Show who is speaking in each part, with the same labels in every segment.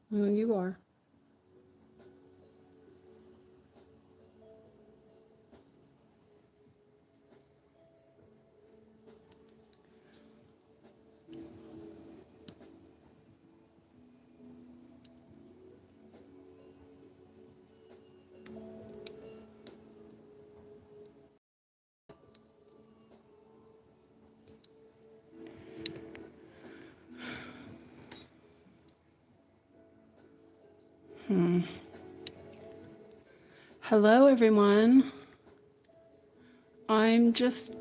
Speaker 1: Well, you are. Hello, everyone. I'm just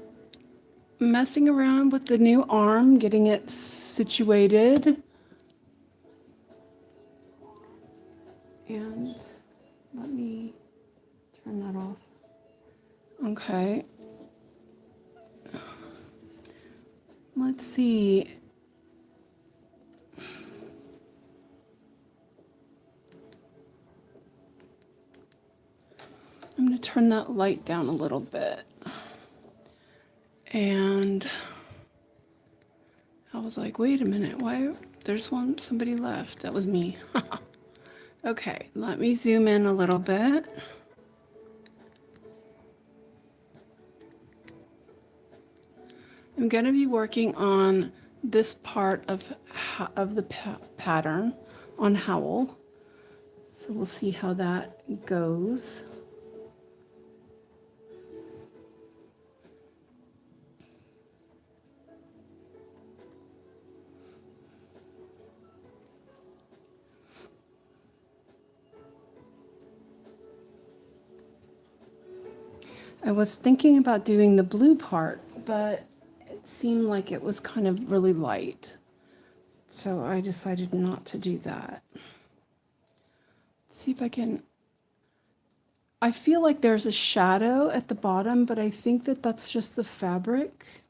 Speaker 1: messing around with the new arm, getting it situated. And let me turn that off. Okay. Let's see. I'm going to turn that light down a little bit. And I was like, wait a minute, why? There's somebody left. That was me. Okay, let me zoom in a little bit. I'm going to be working on this part of the pattern on Howl. So we'll see how that goes. I was thinking about doing the blue part, but it seemed like it was kind of really light. So I decided not to do that. Let's see if I can. I feel like there's a shadow at the bottom, but I think that that's just the fabric.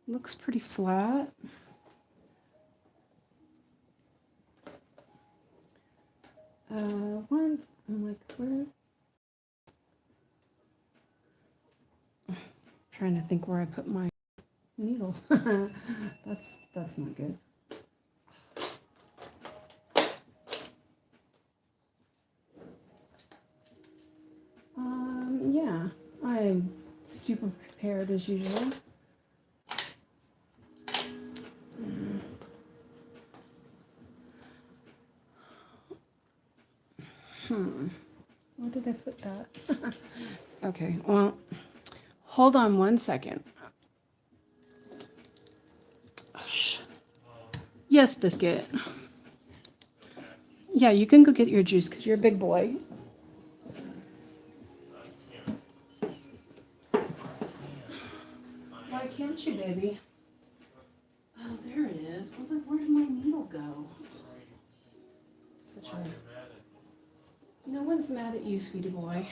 Speaker 1: Looks pretty flat. I'm like, where? I'm trying to think where I put my needle. That's not good. Yeah, I'm super prepared as usual. Where did I put that? Okay, well, hold on one second. Yes, Biscuit. Yeah, you can go get your juice because you're a big boy. Why can't you, baby? Oh, there it is. I was like, where did my needle go? Such a... No one's mad at you, sweetie boy.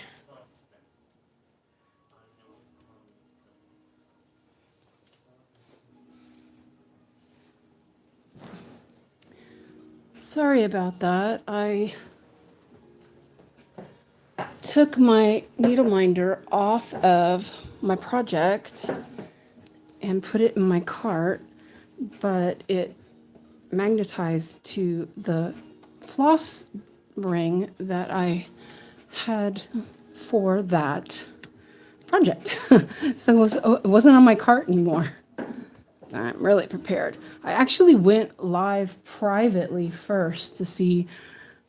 Speaker 1: Sorry about that. I took my needle minder off of my project and put it in my cart, but it magnetized to the floss ring that I had for that project. So it wasn't on my cart anymore. I'm really prepared. I actually went live privately first to see,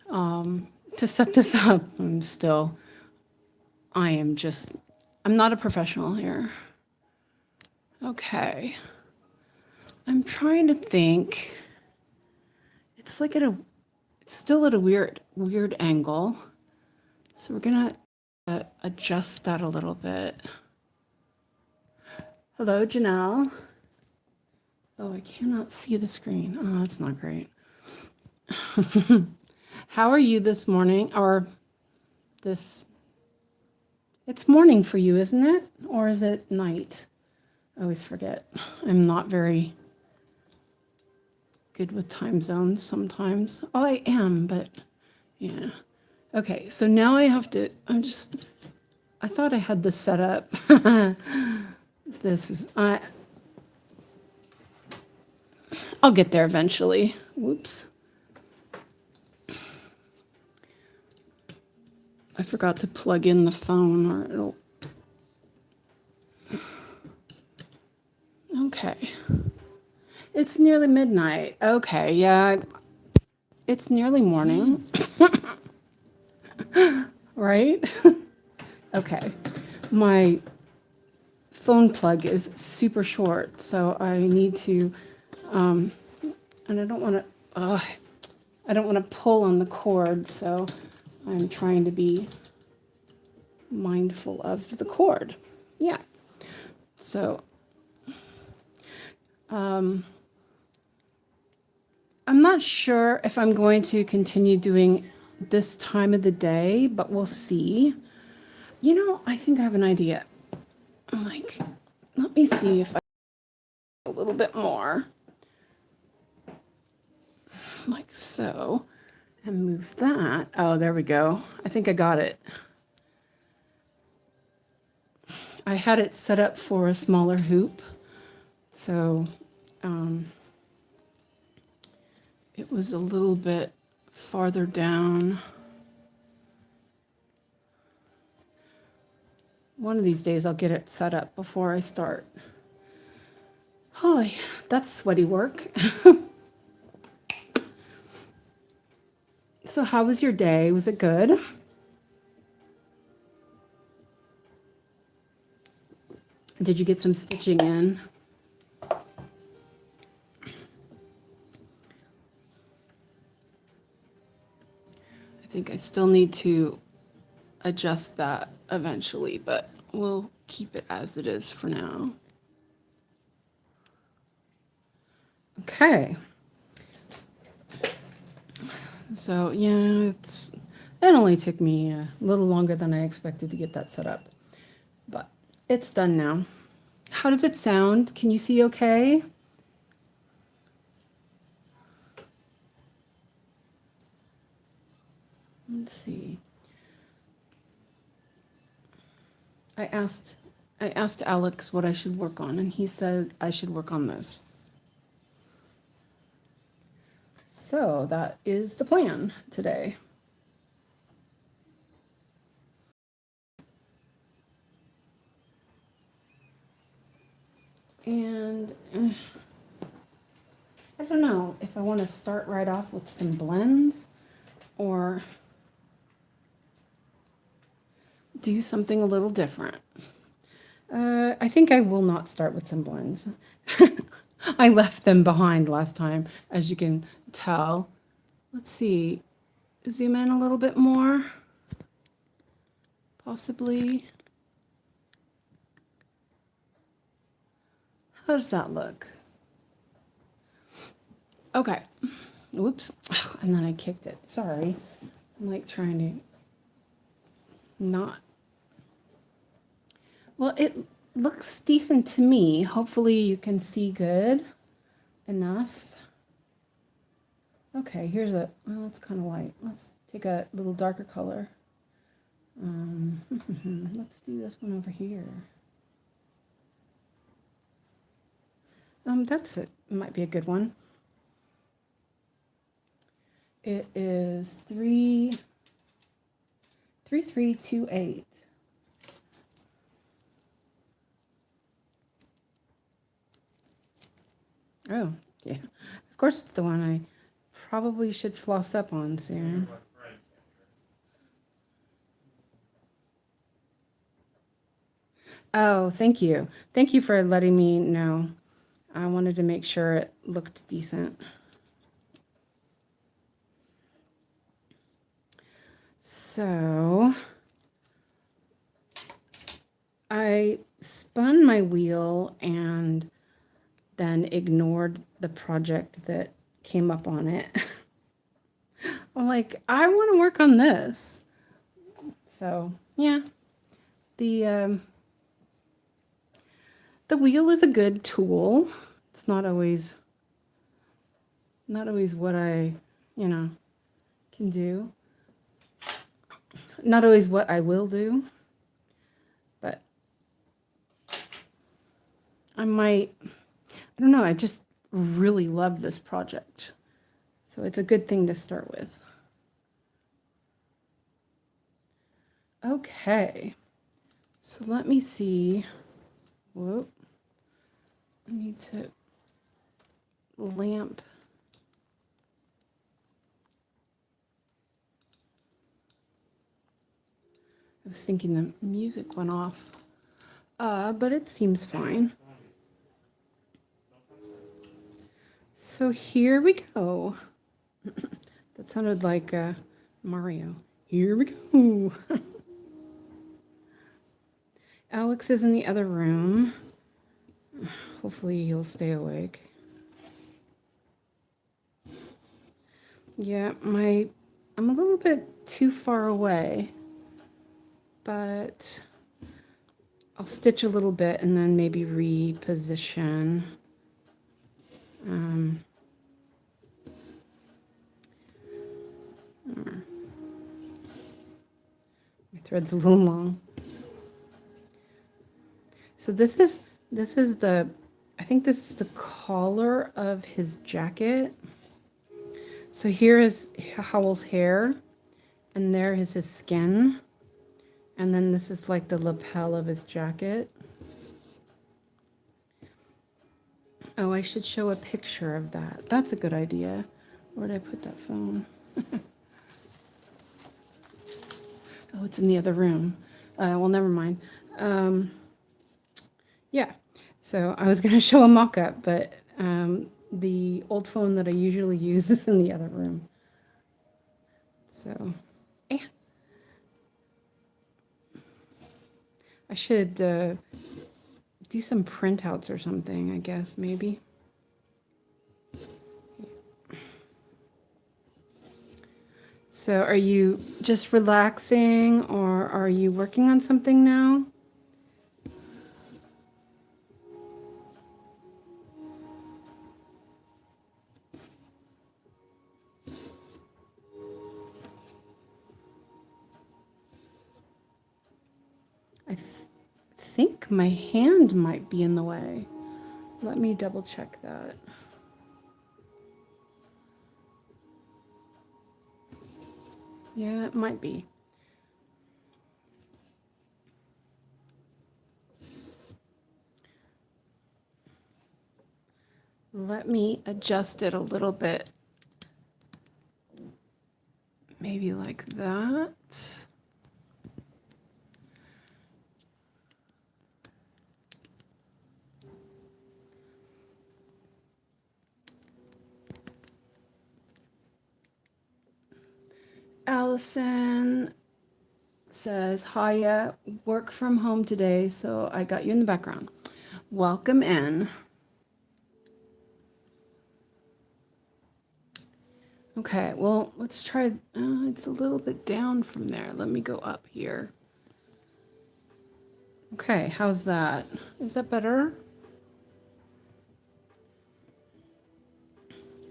Speaker 1: to set this up. I'm not a professional here. Okay. I'm trying to think. It's like it's still at a weird angle. So we're gonna adjust that a little bit. Hello, Janelle. Oh, I cannot see the screen. Oh, that's not great. How are you this morning? Or this? It's morning for you, isn't it? Or is it night? I always forget. I'm not very good with time zones sometimes. Oh, I am, but yeah. Okay, so now I have to, I thought I had this set up. I'll get there eventually. Whoops. I forgot to plug in the phone or it'll... Okay. It's nearly midnight. Okay, yeah. It's nearly morning. Right? Okay. My phone plug is super short, so I need to, and I don't want to pull on the cord, so I'm trying to be mindful of the cord. Yeah. So, I'm not sure if I'm going to continue doing this time of the day, but we'll see. You know, I think I have an idea. I'm like, let me see if I a little bit more. Like so. And move that. Oh, there we go. I think I got it. I had it set up for a smaller hoop. So it was a little bit farther down. One of these days I'll get it set up before I start. Oh, that's sweaty work. So how was your day? Was it good? Did you get some stitching in? I think I still need to adjust that eventually, but we'll keep it as it is for now. Okay. So yeah, it only took me a little longer than I expected to get that set up, but it's done now. How does it sound? Can you see okay? Let's see. I asked Alex what I should work on, and he said I should work on this. So that is the plan today. And I don't know if I want to start right off with some blends or do something a little different. I think I will not start with some blends. I left them behind last time, as you can tell. Let's see, zoom in a little bit more, possibly. How does that look? Okay. Whoops. And then I kicked it. Sorry. I'm like trying to not. Well, it looks decent to me. Hopefully you can see good enough. Okay, here's a, well, it's kind of light. Let's take a little darker color. Let's do this one over here. That's it. Might be a good one. It is 3328. Oh, yeah. Of course it's the one I probably should floss up on soon. Oh, thank you. Thank you for letting me know. I wanted to make sure it looked decent. So I spun my wheel and then ignored the project that came up on it. I'm like, I want to work on this. So yeah, the wheel is a good tool. It's not always what I, can do. Not always what I will do. But I might, I don't know, really love this project. So it's a good thing to start with. Okay, so let me see. Whoop. I need to lamp. I was thinking the music went off, but it seems fine. So here we go. That sounded like Mario. Here we go. Alex is in the other room. Hopefully he'll stay awake. Yeah, I'm a little bit too far away, but I'll stitch a little bit and then maybe reposition. My thread's a little long. So this is the, I think this is the collar of his jacket. So here is Howl's hair, and there is his skin. And then this is like the lapel of his jacket. Oh, I should show a picture of that. That's a good idea. Where did I put that phone? Oh, it's in the other room. Well, never mind. Yeah, so I was going to show a mock-up, but the old phone that I usually use is in the other room. So, yeah. I should do some printouts or something, I guess, maybe. So are you just relaxing, or are you working on something now? I think my hand might be in the way. Let me double check that. Yeah, it might be. Let me adjust it a little bit. Maybe like that. Allison says, hiya, work from home today, so I got you in the background. Welcome in. Okay, well, let's try, it's a little bit down from there. Let me go up here. Okay, how's that? Is that better?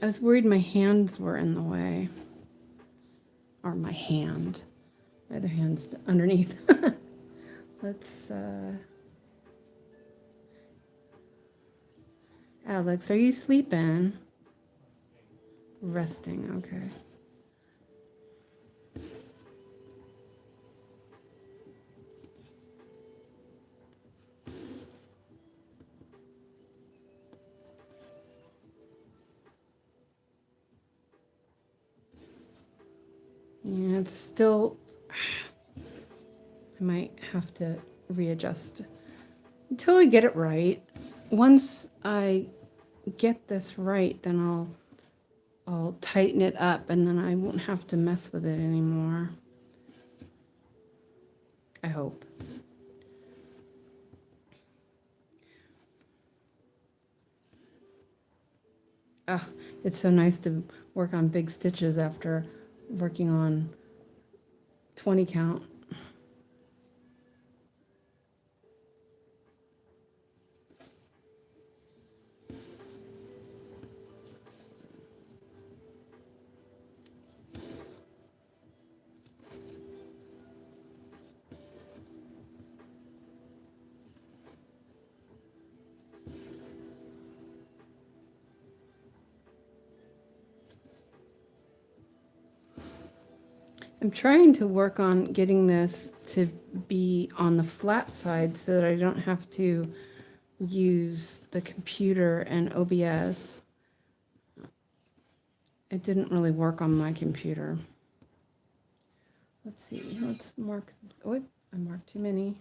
Speaker 1: I was worried my hands were in the way. Or my hand. My other hand's underneath. Let's, Alex, are you sleeping? Resting, okay. Yeah, it's still, I might have to readjust until I get it right. Once I get this right, then I'll tighten it up, and then I won't have to mess with it anymore. I hope. Oh, it's so nice to work on big stitches after working on 20 count. I'm trying to work on getting this to be on the flat side so that I don't have to use the computer and OBS. It didn't really work on my computer. Let's see, let's mark, oh, I marked too many.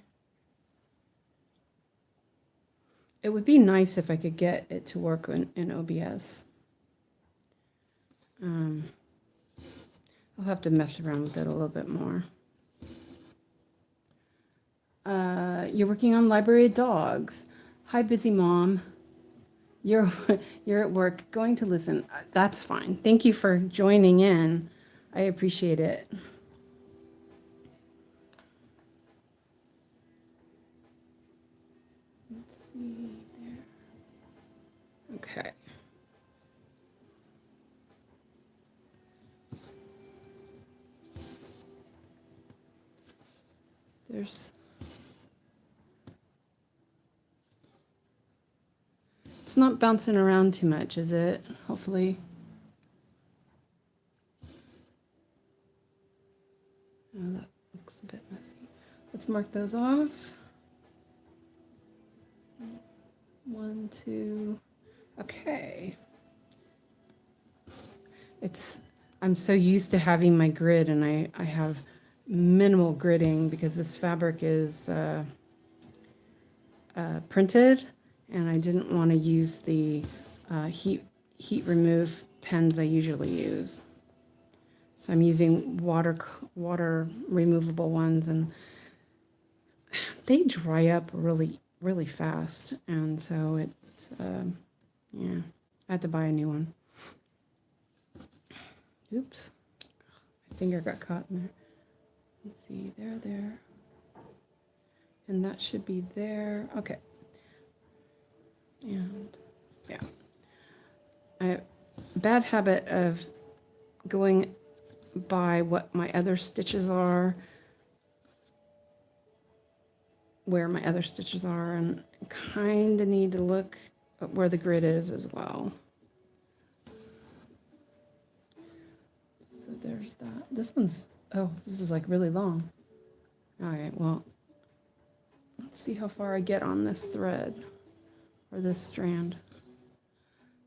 Speaker 1: It would be nice if I could get it to work in OBS. I'll have to mess around with it a little bit more. You're working on Library of Dogs. Hi, busy mom. You're at work, going to listen. That's fine. Thank you for joining in. I appreciate it. Let's see there. Okay. It's not bouncing around too much, is it? Hopefully. Oh, that looks a bit messy. Let's mark those off. 1, 2. Okay. I'm so used to having my grid, and I have minimal gridding because this fabric is printed, and I didn't want to use the heat remove pens I usually use. So I'm using water removable ones, and they dry up really fast, and so yeah, I had to buy a new one. Oops, my finger got caught in there. Let's see, there. And that should be there. Okay. And yeah. I have a bad habit of going by what my other stitches are, where my other stitches are, and kind of need to look at where the grid is as well. So there's that. This one's, oh, this is like really long. All right, well, let's see how far I get on this thread or this strand.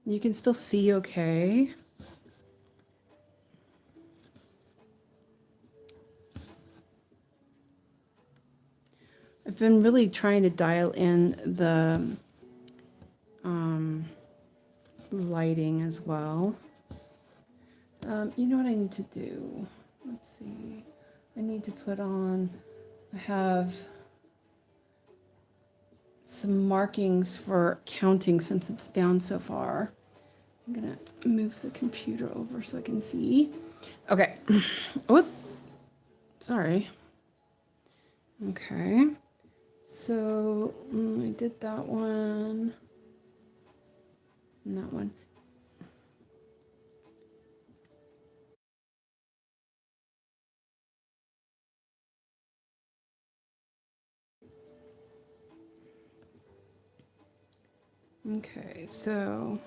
Speaker 1: You can still see okay. I've been really trying to dial in the lighting as well. You know what I need to do? Let's see. I need to put on, I have some markings for counting since it's down so far. I'm gonna move the computer over so I can see. Okay. Whoop. Sorry. Okay. So I did that one and that one. Okay, so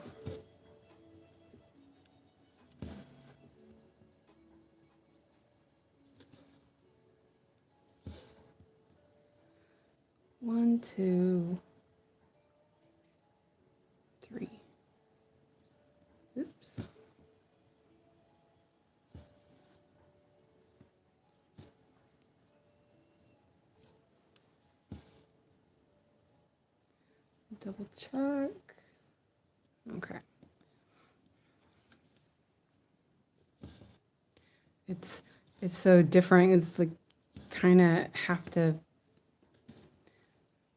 Speaker 1: one, 2, 3. Oops. Double check. Okay. It's so different. It's like kind of have to,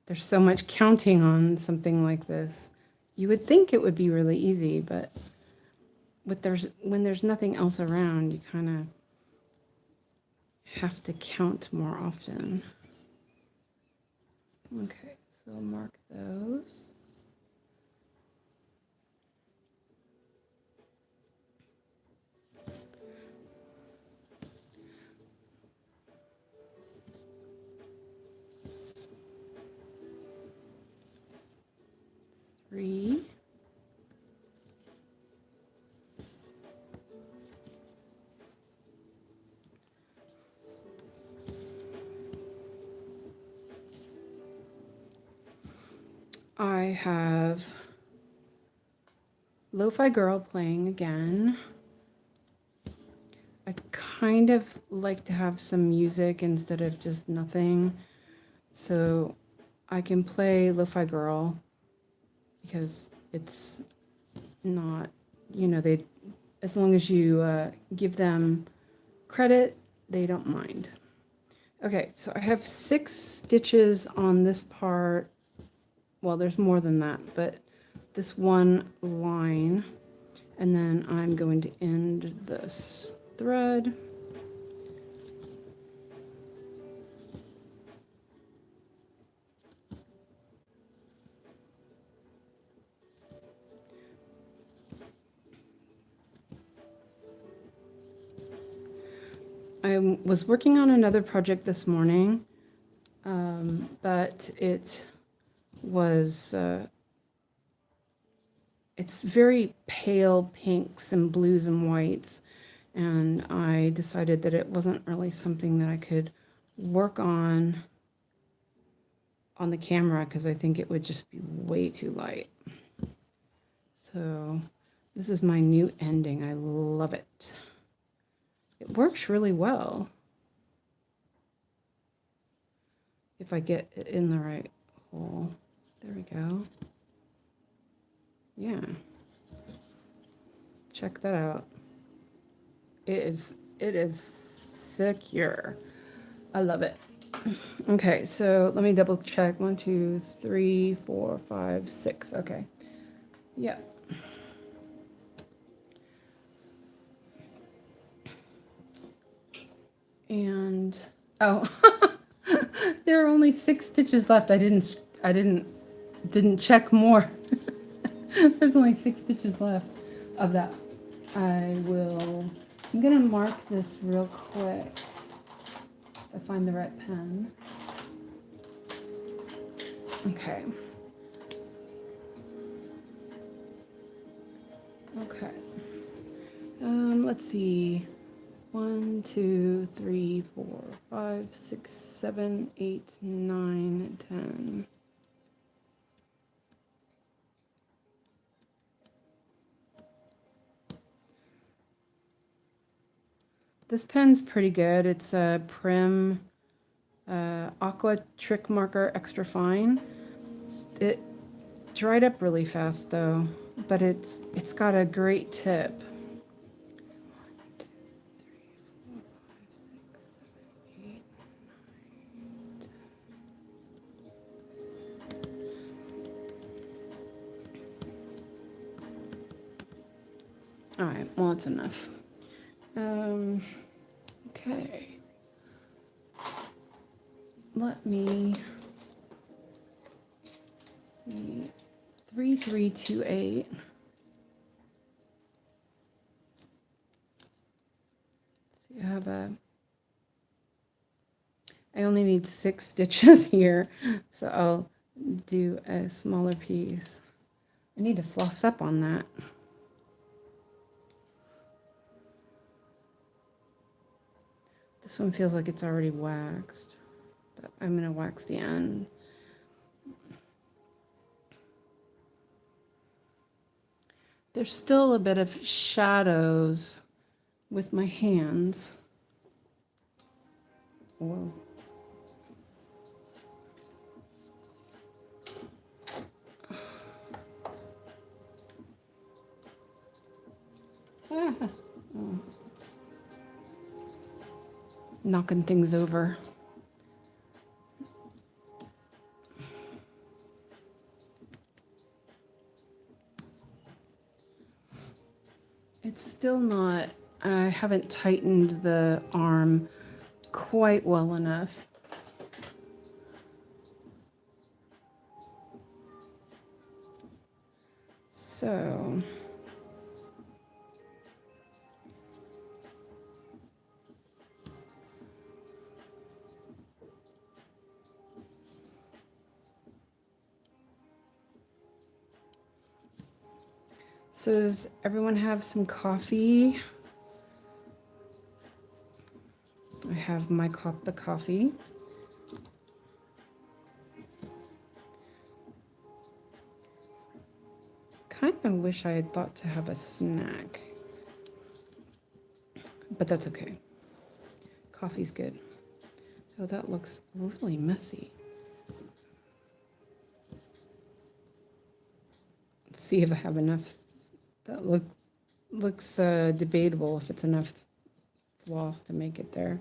Speaker 1: there's so much counting on something like this. You would think it would be really easy, but when there's nothing else around, you kind of have to count more often. Okay, so I'll mark those. Three. I have Lo-Fi Girl playing again. I kind of like to have some music instead of just nothing. So I can play Lo-Fi Girl because it's not, you know, they, as long as you give them credit, they don't mind. Okay, so I have 6 stitches on this part. Well, there's more than that, but this one line, and then I'm going to end this thread. I was working on another project this morning, but it was, it's very pale pinks and blues and whites, and I decided that it wasn't really something that I could work on the camera because I think it would just be way too light. So this is my new ending. I love it. It works really well if I get it in the right hole. There we go. Yeah. Check that out. It is secure. I love it. Okay, so let me double check. 1, 2, 3, 4, 5, 6. Okay. Yeah. And oh, there are only 6 stitches left. I didn't check more. There's only 6 stitches left of that. I'm gonna mark this real quick. I find the right pen. Okay. Okay. Let's see. 1, 2, 3, 4, 5, 6, 7, 8, 9, 10. This pen's pretty good. It's a Prim Aqua Trick Marker Extra Fine. It dried up really fast though, but it's got a great tip. 1, 2, 3, 4, 5, 6, 7, 8, 9, 10. All right, well, that's enough. Okay. Let me see. 3328. So you have I only need 6 stitches here, so I'll do a smaller piece. I need to floss up on that. This one feels like it's already waxed, but I'm going to wax the end. There's still a bit of shadows with my hands. Whoa. Oh, knocking things over. It's still not, I haven't tightened the arm quite well enough. So does everyone have some coffee? I have my cup of coffee. kind of wish I had thought to have a snack, but that's okay. Coffee's good. Oh, that looks really messy. Let's see if I have enough. That looks debatable if it's enough floss to make it there.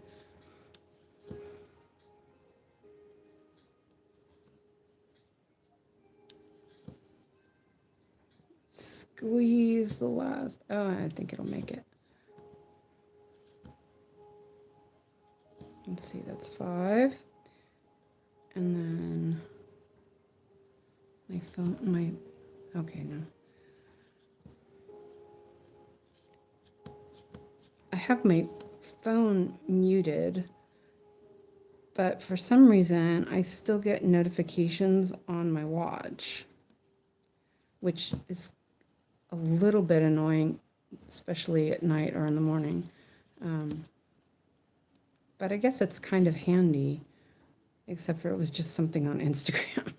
Speaker 1: Squeeze the last. Oh, I think it'll make it. Let's see, that's 5. And then my phone, okay, no. I have my phone muted, but for some reason I still get notifications on my watch, which is a little bit annoying, especially at night or in the morning. But I guess it's kind of handy, except for it was just something on Instagram.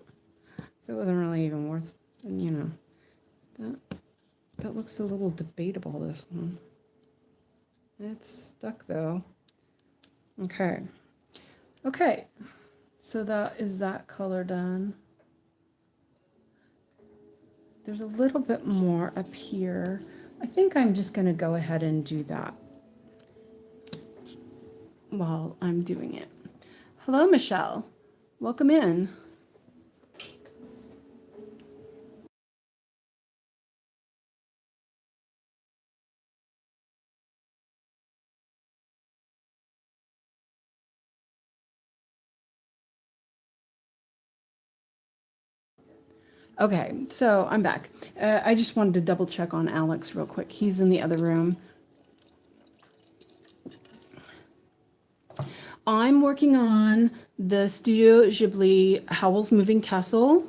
Speaker 1: So it wasn't really even worth, you know, that looks a little debatable, this one. It's stuck though. Okay. Okay. So that is that color done. There's a little bit more up here. I think I'm just going to go ahead and do that while I'm doing it. Hello, Michelle. Welcome in. Okay, so I'm back. I just wanted to double check on Alex real quick. He's in the other room. I'm working on the Studio Ghibli Howl's Moving Castle.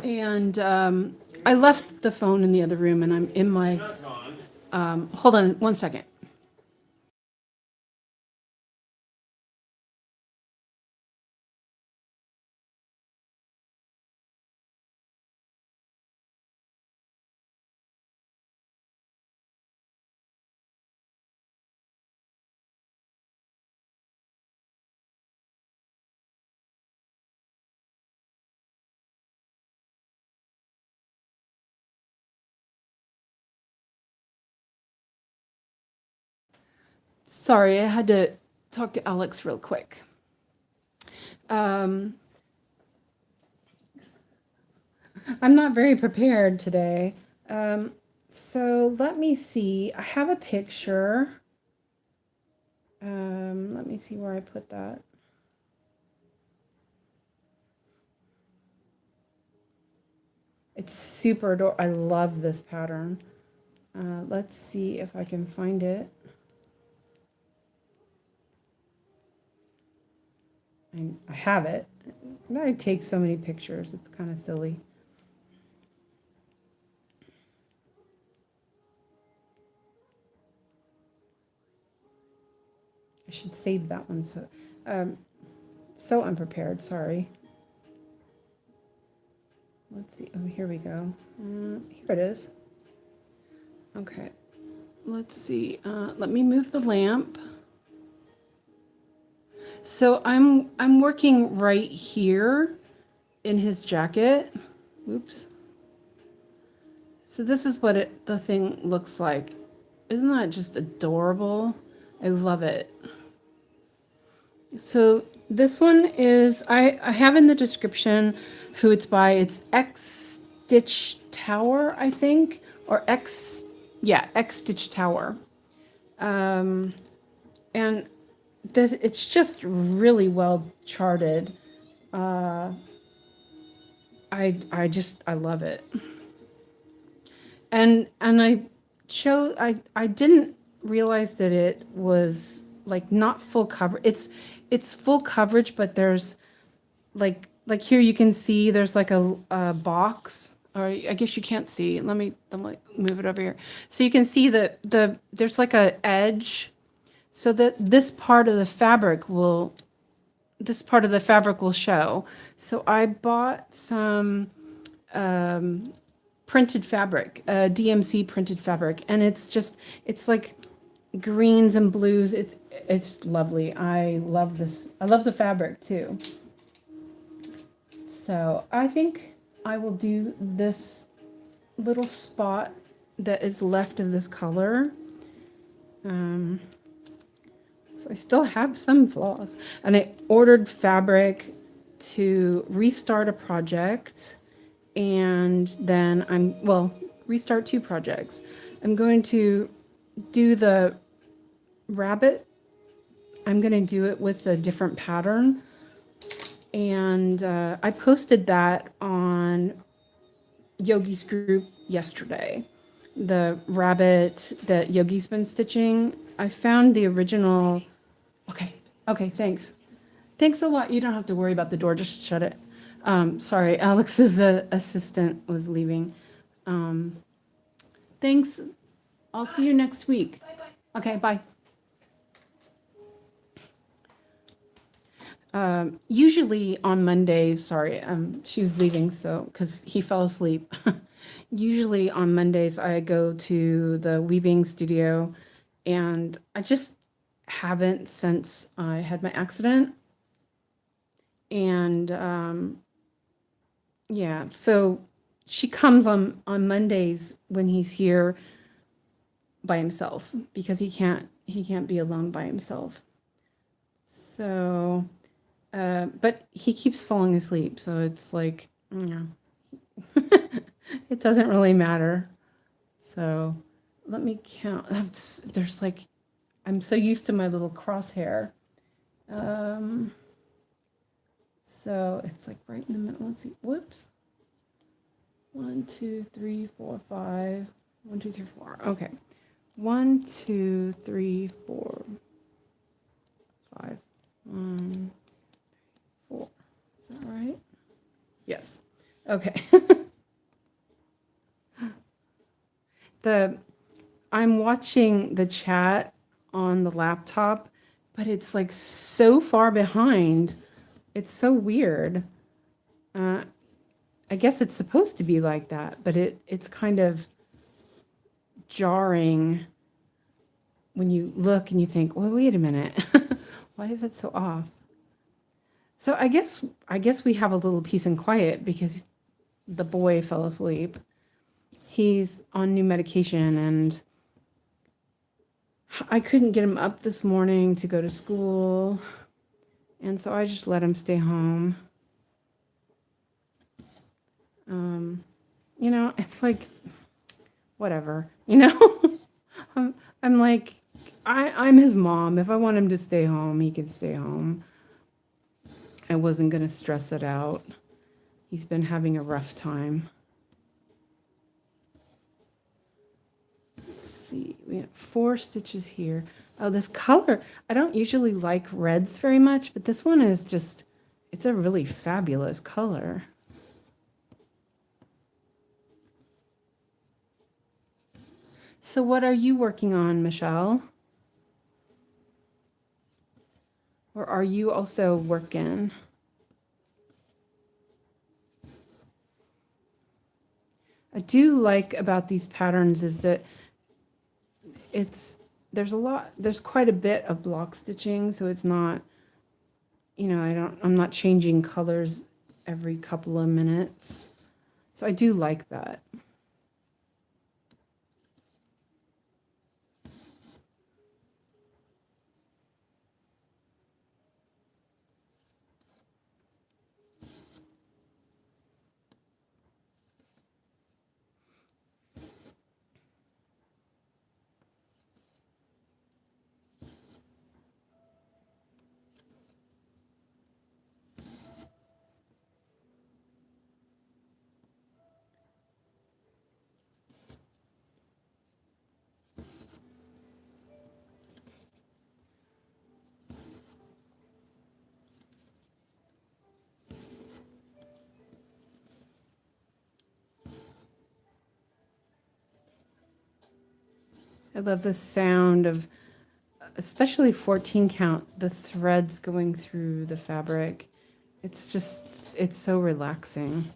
Speaker 1: And I left the phone in the other room and I'm in my... hold on one second. Sorry, I had to talk to Alex real quick. I'm not very prepared today. So let me see. I have a picture. Let me see where I put that. It's super adorable. I love this pattern. Let's see if I can find it. I have it. I take so many pictures. It's kind of silly. I should save that one. So unprepared. Sorry. Let's see. Oh, here we go. Here it is. Okay. Let's see. Let me move the lamp. So I'm working right here in his jacket. Oops. So this is what the thing looks like. Isn't that just adorable? I love it. So this one is, I have in the description who it's by. It's 𝐋 Tower, I think, or 𝐋 Tower. And it's just really well charted. I love it. And I didn't realize that it was like not full cover. It's full coverage, but there's like here you can see there's like a box, or I guess you can't see. Let me move it over here. So you can see that there's like a edge, so that this part of the fabric will show. So I bought some printed fabric, DMC printed fabric, and it's like greens and blues. It's lovely. I love this. I love the fabric too. So I think I will do this little spot that is left of this color. So I still have some flaws, and I ordered fabric to restart a project, and then restart 2 projects. I'm going to do the rabbit. I'm going to do it with a different pattern, and I posted that on Yogi's group yesterday. The rabbit that Yogi's been stitching. I found the original. Okay, thanks. Thanks a lot. You don't have to worry about the door. Just shut it. Sorry, Alex's assistant was leaving. Thanks. I'll see you next week. Bye. Okay, bye. Usually on Mondays, sorry, she was leaving, so because he fell asleep. Usually on Mondays, I go to the weaving studio, and I just haven't since I had my accident. And yeah, so she comes on Mondays when he's here by himself, because he can't be alone by himself. So but he keeps falling asleep, so it's like, yeah. It doesn't really matter. So let me count. There's like, I'm so used to my little crosshair. So it's like right in the middle. Let's see. Whoops. 1, 2, 3, 4, 5. 1, 2, 3, 4. Okay. 1, 2, 3, 4, 5. 1, 4. Is that right? Yes. Okay. I'm watching the chat on the laptop, but it's like so far behind. It's so weird. I guess it's supposed to be like that, but it's kind of jarring when you look and you think, well, wait a minute. Why is it so off? So I guess we have a little peace and quiet because the boy fell asleep. He's on new medication, and I couldn't get him up this morning to go to school, and so I just let him stay home. You know, it's like, whatever, you know. I'm like, I'm his mom. If I want him to stay home, he can stay home. I wasn't going to stress it out. He's been having a rough time. See, we have 4 stitches here. Oh, this color, I don't usually like reds very much, but this one is just, it's a really fabulous color. So what are you working on, Michelle? Or are you also working? I do like about these patterns is that there's quite a bit of block stitching, so it's not, you know, I'm not changing colors every couple of minutes. So I do like that. I love the sound of, especially 14 count, the threads going through the fabric. It's so relaxing.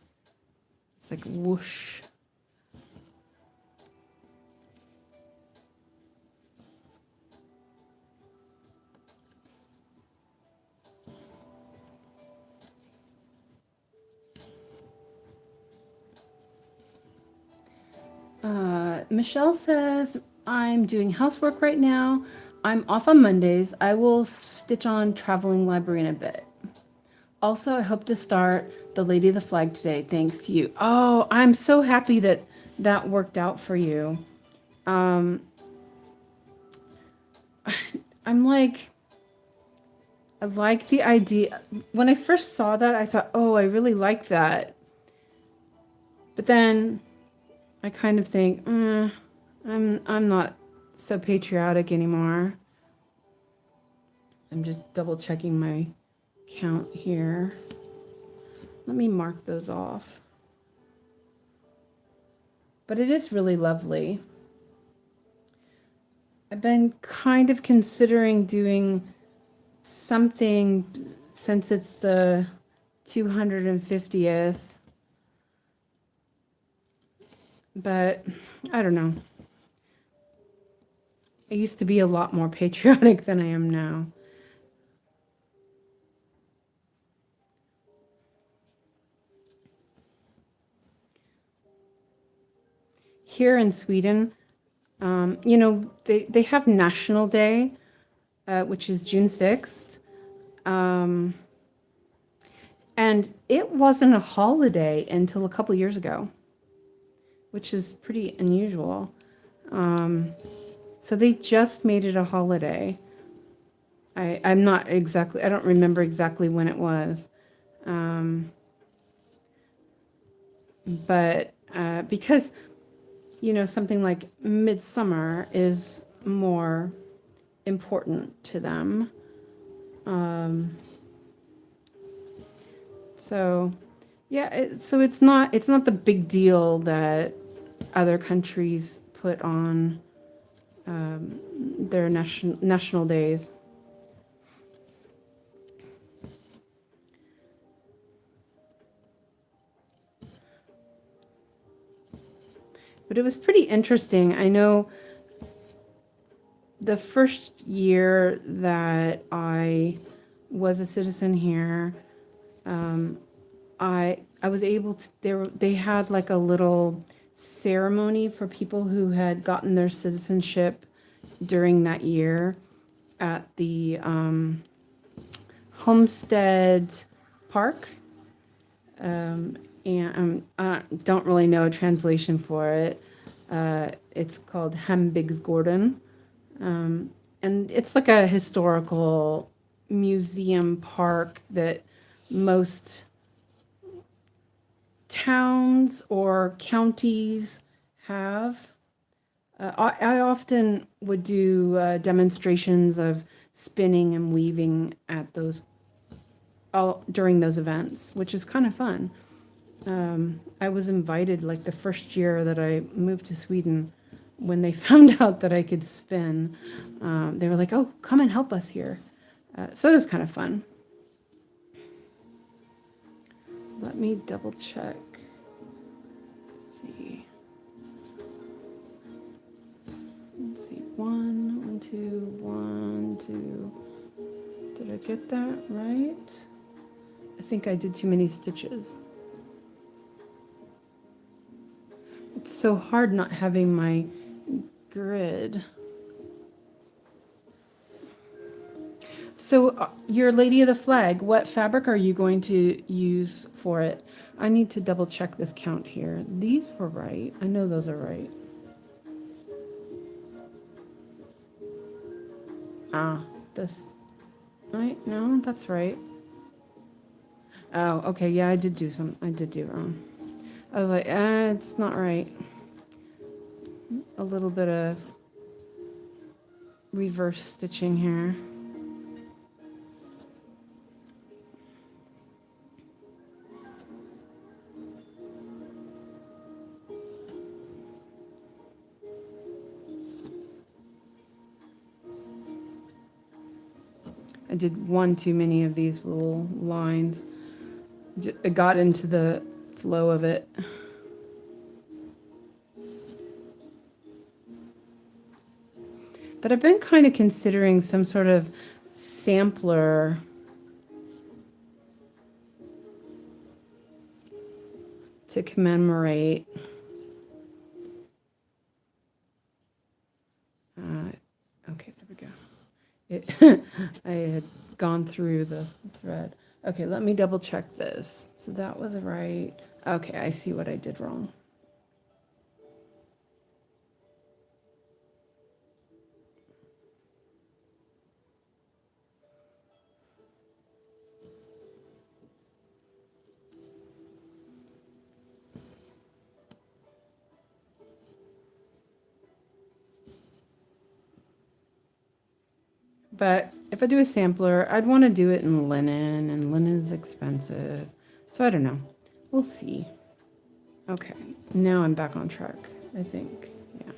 Speaker 1: It's like whoosh. Michelle says, I'm doing housework right now. I'm off on Mondays. I will stitch on traveling library in a bit. Also, I hope to start the Lady of the Flag today, thanks to you. Oh, I'm so happy that that worked out for you. I'm like, I like the idea. When I first saw that, I thought, oh, I really like that. But then I kind of think, I'm not so patriotic anymore. I'm just double checking my count here. Let me mark those off. But it is really lovely. I've been kind of considering doing something since it's the 250th. But I don't know. I used to be a lot more patriotic than I am now. Here in Sweden, you know, they have National Day, which is June 6th. And it wasn't a holiday until a couple years ago, which is pretty unusual. So they just made it a holiday. I'm not exactly, I don't remember exactly when it was. But because, you know, something like midsummer is more important to them. So yeah, so it's not the big deal that other countries put on their national days. But it was pretty interesting. I know the first year that I was a citizen here, I was able to, they had like a little ceremony for people who had gotten their citizenship during that year at the Homestead Park. And I don't really know a translation for it. It's called 𝐒𝐈𝐓𝐇. And it's like a historical museum park that most towns or counties have. I often would do demonstrations of spinning and weaving at those during those events, which is kind of fun. I was invited like the first year that I moved to Sweden. When they found out that I could spin, they were like, oh, come and help us here. So it was kind of fun. Let me double check. Let's see. Let's see. 1, 2, 1, 2. Did I get that right? I think I did too many stitches. It's so hard not having my grid. So your Lady of the Flag, what fabric are you going to use for it? I need to double check this count here. These were right. I know those are right. This, right? No, that's right. Oh, okay. Yeah, I did do wrong. I was like, it's not right. A little bit of reverse stitching here. I did one too many of these little lines. I got into the flow of it. But I've been kind of considering some sort of sampler to commemorate Okay, there we go. I had gone through the thread. Okay, let me double check this. So that was right. Okay, I see what I did wrong. But if I do a sampler, I'd want to do it in linen, and linen is expensive. So I don't know. We'll see. Okay, now I'm back on track, I think. Yeah.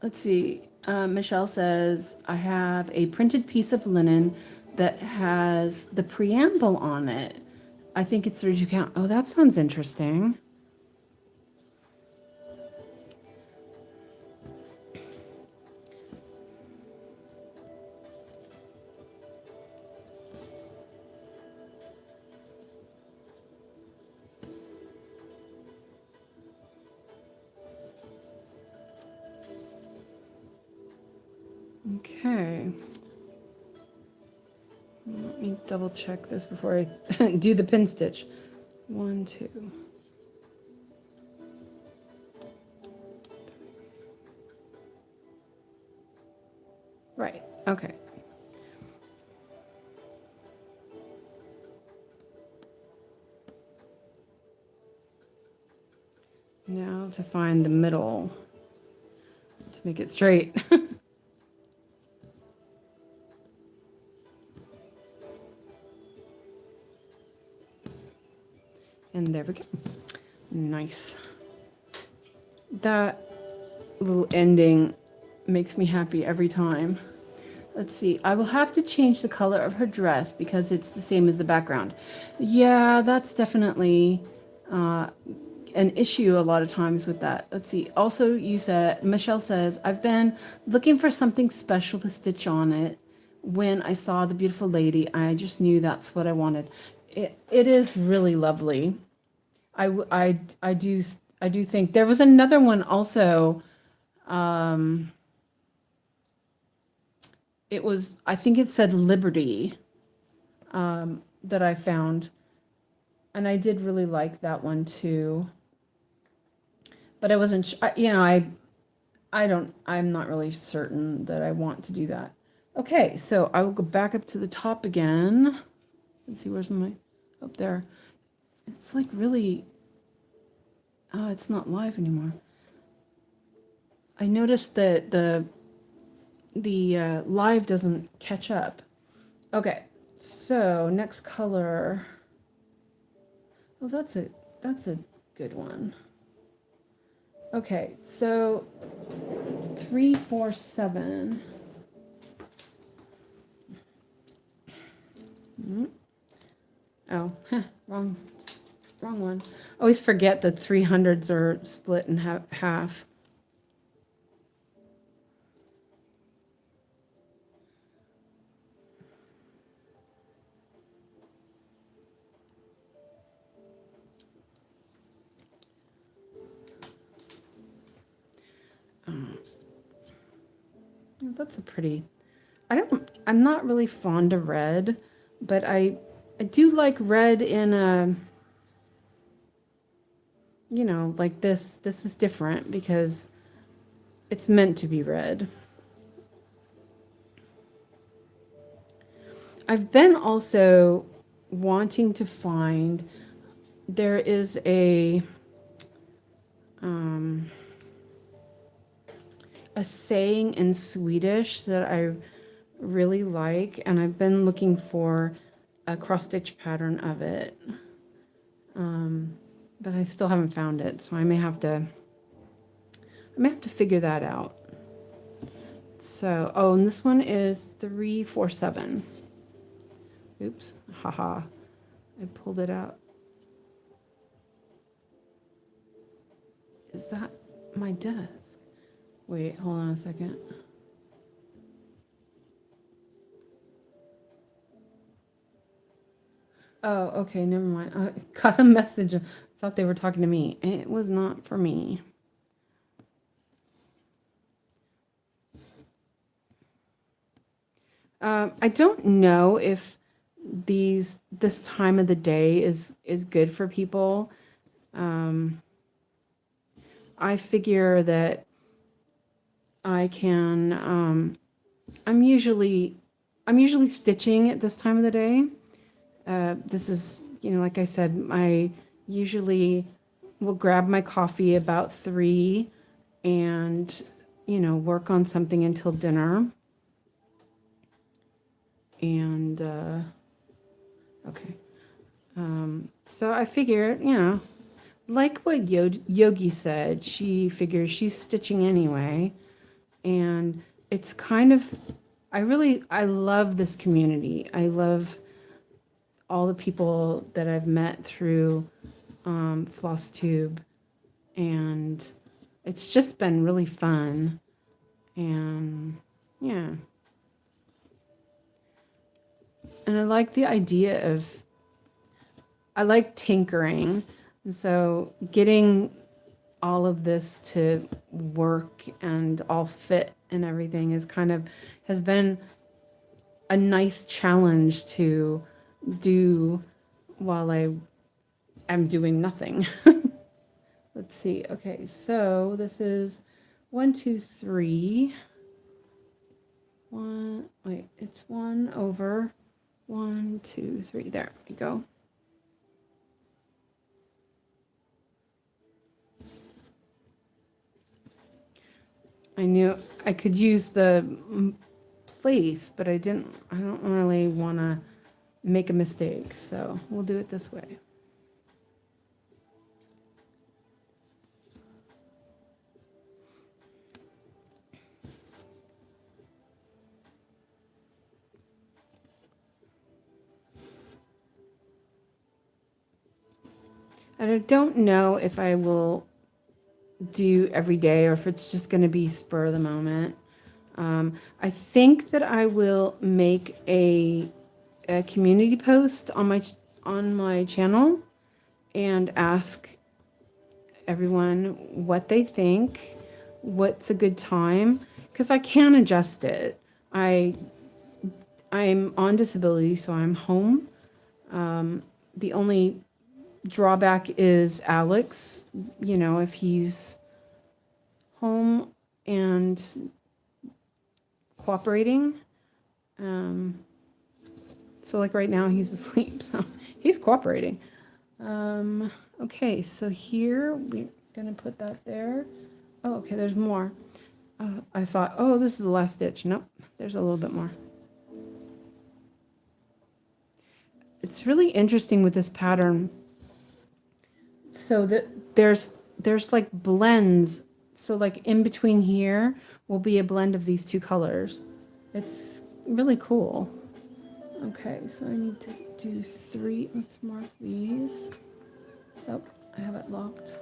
Speaker 1: Let's see. Michelle says, I have a printed piece of linen that has the preamble on it. I think it's 32 count. Oh, that sounds interesting. Okay. Let me double check this before I do the pin stitch. 1, 2. Right, okay. Now to find the middle to make it straight. And there we go. Nice. That little ending makes me happy every time. Let's see. I will have to change the color of her dress because it's the same as the background. Yeah, that's definitely an issue a lot of times with that. Let's see. Also, Michelle says, I've been looking for something special to stitch on it. When I saw the beautiful lady, I just knew that's what I wanted. It is really lovely. I do think there was another one also. It was, I think it said Liberty, that I found, and I did really like that one too. But I wasn't, I'm not really certain that I want to do that. Okay, so I will go back up to the top again. Let's see, where's my, up there. It's like really, it's not live anymore. I noticed that the live doesn't catch up. Okay, so next color. Oh, that's a good one. Okay, so 3, 4, 7. Oh, wrong one. I always forget that 300s are split in half. That's a pretty, I'm not really fond of red, but I do like red in a, like this. This is different because it's meant to be red. I've been also wanting to find, there is a saying in Swedish that I really like, and I've been looking for a cross stitch pattern of it, but I still haven't found it, so I may have to figure that out. So, oh, and this one is 3, 4, 7. Oops, haha, I pulled it out. Is that my desk? Wait, hold on a second. Oh, okay, never mind. I got a message. I thought they were talking to me. It was not for me. I don't know if this time of the day is good for people. I figure that I can. I'm usually stitching at this time of the day. This is, like I said, I usually will grab my coffee about 3 and, work on something until dinner. And, okay. So I figured, like what Yogi said, she figures she's stitching anyway. And it's kind of, I love this community. I love all the people that I've met through FlossTube, and it's just been really fun. And yeah, and I like the idea of, I like tinkering, so getting all of this to work and all fit and everything has been a nice challenge to do while I am doing nothing. Let's see. Okay, so this is 1, 2, 3. It's 1 over 1, 2, 3. There we go. I knew I could use the place, but I don't really want to make a mistake, so we'll do it this way. And I don't know if I will do every day or if it's just going to be spur of the moment. I think that I will make a community post on my channel and ask everyone what they think, what's a good time, because I can adjust it. I'm on disability, so I'm home. The only drawback is Alex, if he's home and cooperating. So like right now he's asleep, so he's cooperating. Okay, so here we're gonna put that there. Oh, okay, there's more. I thought, oh, this is the last stitch. Nope, there's a little bit more. It's really interesting with this pattern. So that there's like blends. So like in between here will be a blend of these two colors. It's really cool. Okay, so I need to do 3. Let's mark these. Oh, I have it locked.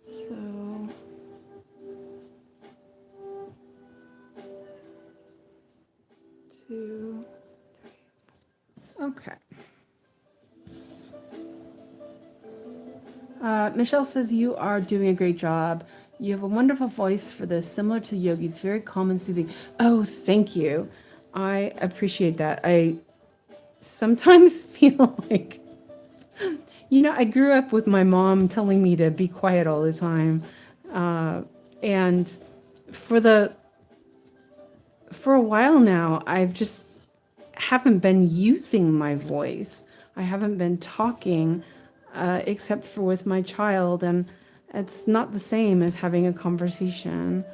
Speaker 1: So 2, 3. Okay. Michelle says you are doing a great job. You have a wonderful voice for this, similar to Yogi's, very calm and soothing. Oh, thank you. I appreciate that. I sometimes feel like, I grew up with my mom telling me to be quiet all the time. And for a while now, I've just haven't been using my voice. I haven't been talking except for with my child, and it's not the same as having a conversation.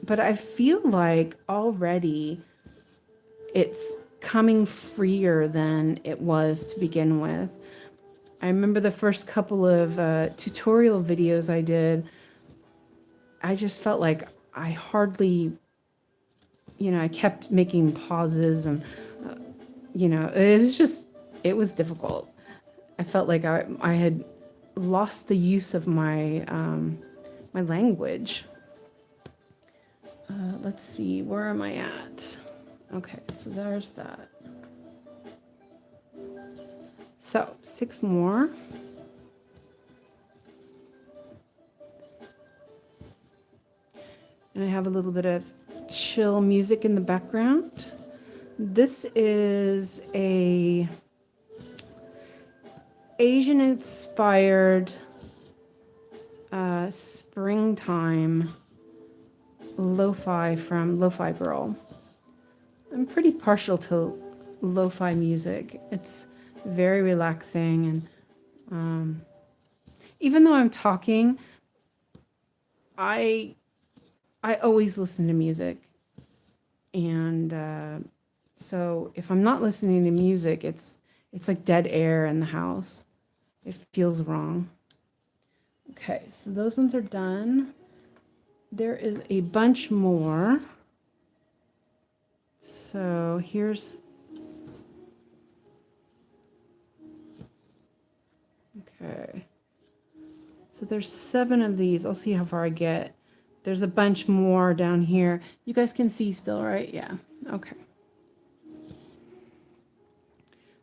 Speaker 1: But I feel like already it's coming freer than it was to begin with. I remember the first couple of tutorial videos I did, I just felt like I hardly, I kept making pauses and, it was difficult. I felt like I had lost the use of my my language. Let's see, where am I at? Okay, so there's that. So 6 more. And I have a little bit of chill music in the background. This is a Asian inspired springtime lo-fi from Lo-Fi Girl. I'm pretty partial to lo-fi music. It's very relaxing, and even though I'm talking, I always listen to music, and so if I'm not listening to music, it's like dead air in the house. It feels wrong. Okay, so those ones are done. There is a bunch more. So here's, okay. So there's 7 of these. I'll see how far I get. There's a bunch more down here. You guys can see still, right? Yeah, okay.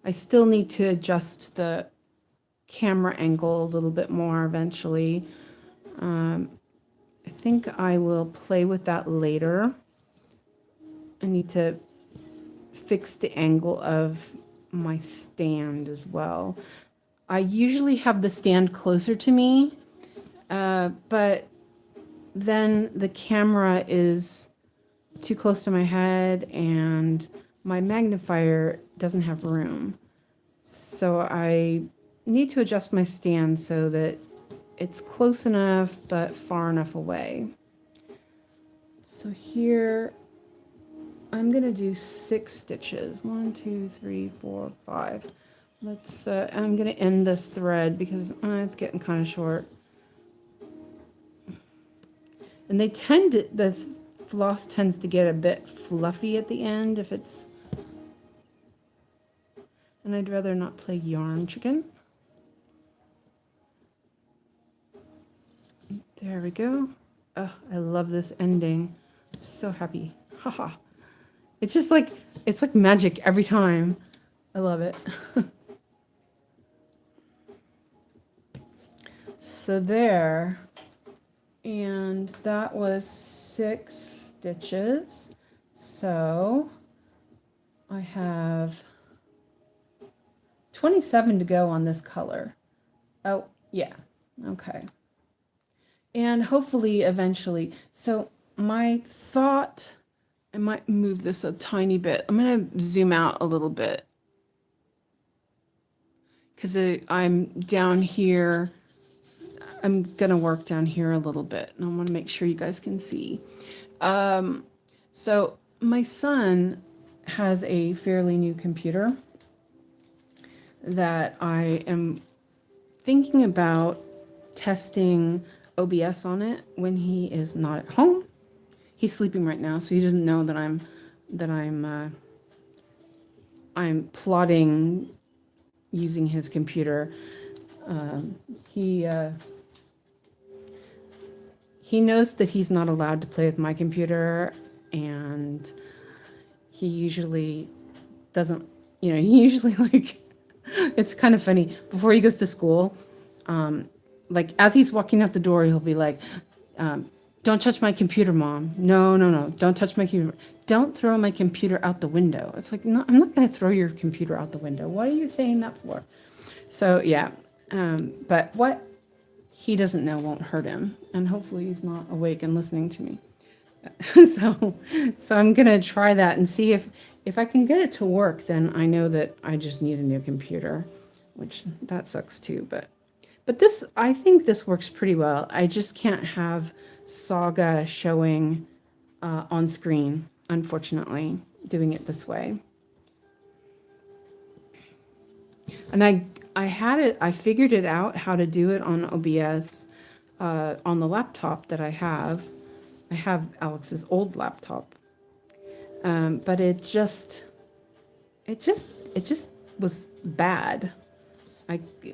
Speaker 1: I still need to adjust the camera angle a little bit more eventually. I think I will play with that later. I need to fix the angle of my stand as well. I usually have the stand closer to me, but then the camera is too close to my head and my magnifier doesn't have room. So I need to adjust my stand so that it's close enough but far enough away. So here I'm gonna do 6 stitches. 1, 2, 3, 4, 5. Let's I'm gonna end this thread because it's getting kind of short. And they tend to, the floss tends to get a bit fluffy at the end if it's, and I'd rather not play yarn chicken. There we go. Oh, I love this ending. I'm so happy. Haha. It's just like, it's like magic every time. I love it. So there, and that was 6 stitches. So I have 27 to go on this color. Oh, yeah. Okay. And hopefully eventually. So my thought, I might move this a tiny bit. I'm going to zoom out a little bit because I'm down here. I'm going to work down here a little bit, and I want to make sure you guys can see. So my son has a fairly new computer that I am thinking about testing OBS on it when he is not at home. He's sleeping right now, so he doesn't know that I'm plotting using his computer. He knows that he's not allowed to play with my computer, and he usually doesn't, he usually like, it's kind of funny. Before he goes to school, like as he's walking out the door, he'll be like, don't touch my computer, Mom. No, no, no, don't touch my computer. Don't throw my computer out the window. It's like, no, I'm not going to throw your computer out the window. What are you saying that for? So yeah, but what he doesn't know won't hurt him, and hopefully he's not awake and listening to me. so I'm gonna try that and see if I can get it to work. Then I know that I just need a new computer, which that sucks too. But this, I think this works pretty well. I just can't have Saga showing on screen, unfortunately, doing it this way. And I figured it out how to do it on OBS on the laptop that I have. I have Alex's old laptop, but it just was bad.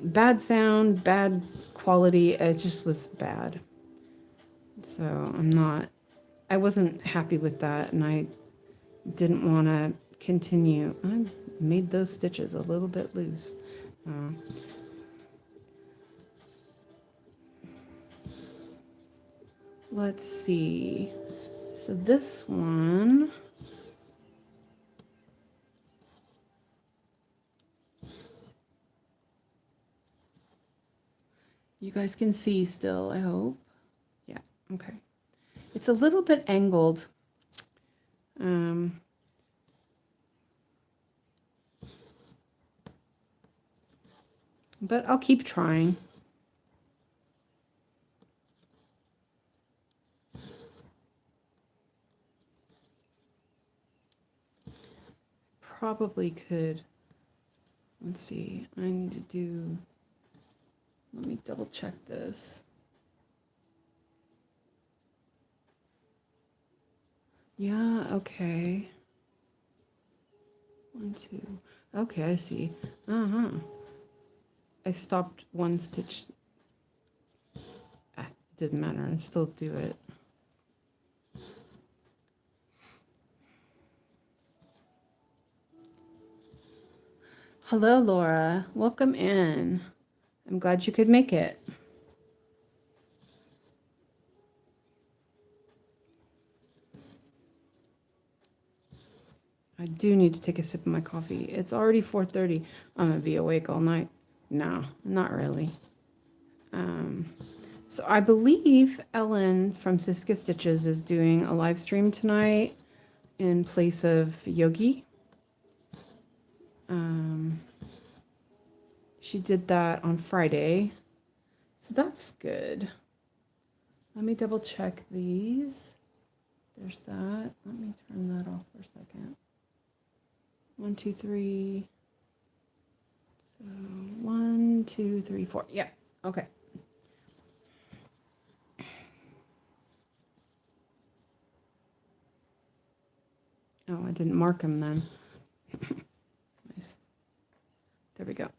Speaker 1: Bad sound, bad quality. It just was bad. So I'm not I wasn't happy with that, and I didn't want to continue. I made those stitches a little bit loose. Uh, let's see. So this one, you guys can see still, I hope. Yeah, okay. It's a little bit angled. But I'll keep trying. Probably could. Let's see. I need to do. Let me double check this. Yeah, okay. 1, 2. Okay, I see. I stopped one stitch. It didn't matter. I still do it. Hello, Laura. Welcome in. I'm glad you could make it. I do need to take a sip of my coffee. It's already 4:30. I'm going to be awake all night. No, not really. So I believe Ellen from Siska Stitches is doing a live stream tonight in place of Yogi. She did that on Friday. So that's good. Let me double check these. There's that. Let me turn that off for a second. 1, 2, 3. So 1, 2, 3, 4. Yeah. Okay. Oh, I didn't mark them then. Nice. There we go.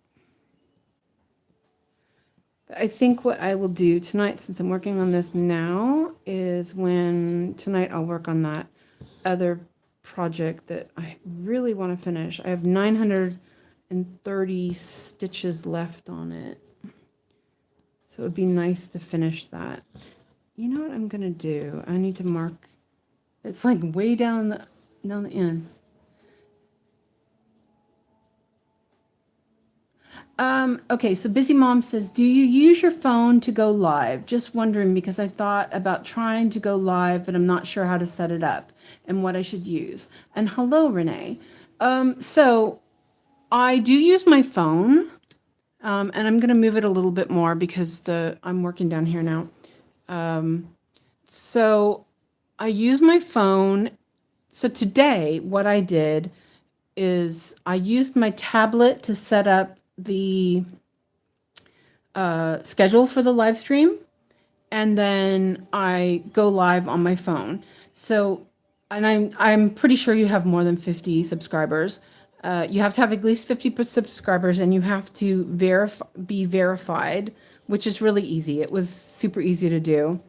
Speaker 1: I think what I will do tonight, since I'm working on this now, is tonight I'll work on that other project that I really want to finish. I have 930 stitches left on it. So it would be nice to finish that. You know what I'm going to do? I need to mark. It's like way down the end. Okay, so Busy Mom says, do you use your phone to go live? Just wondering because I thought about trying to go live, but I'm not sure how to set it up and what I should use. And hello, Renee. So I do use my phone, and I'm going to move it a little bit more because I'm working down here now. So I use my phone. So today, what I did is I used my tablet to set up the schedule for the live stream, and then I go live on my phone. So, and I'm pretty sure you have more than 50 subscribers. You have to have at least 50 subscribers, and you have to be verified, which is really easy. It was super easy to do.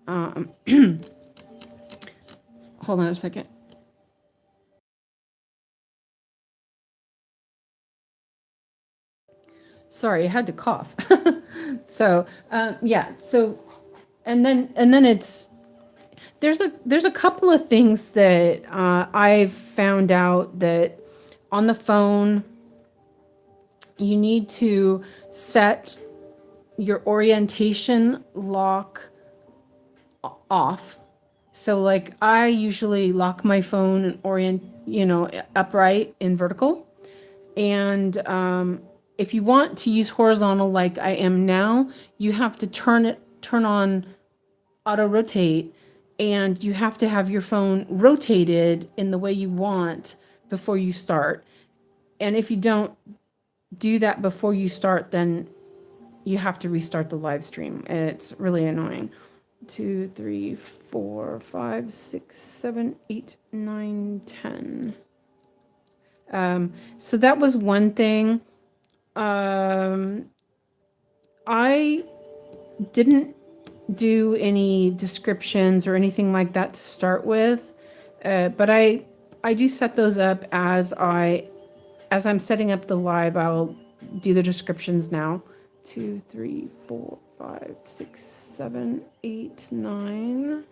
Speaker 1: Hold on a second. Sorry, I had to cough. So yeah. So and then there's a couple of things that I've found out that on the phone you need to set your orientation lock off. So like I usually lock my phone upright in vertical, and if you want to use horizontal like I am now, you have to turn on auto rotate, and you have to have your phone rotated in the way you want before you start. And if you don't do that before you start, then you have to restart the live stream. It's really annoying. 2, 3, 4, 5, 6, 7, 8, 9, 10. So that was one thing. I didn't do any descriptions or anything like that to start with, but I do set those up as I'm setting up the live. I'll do the descriptions now. 2, 3, 4, 5, 6, 7, 8, 9.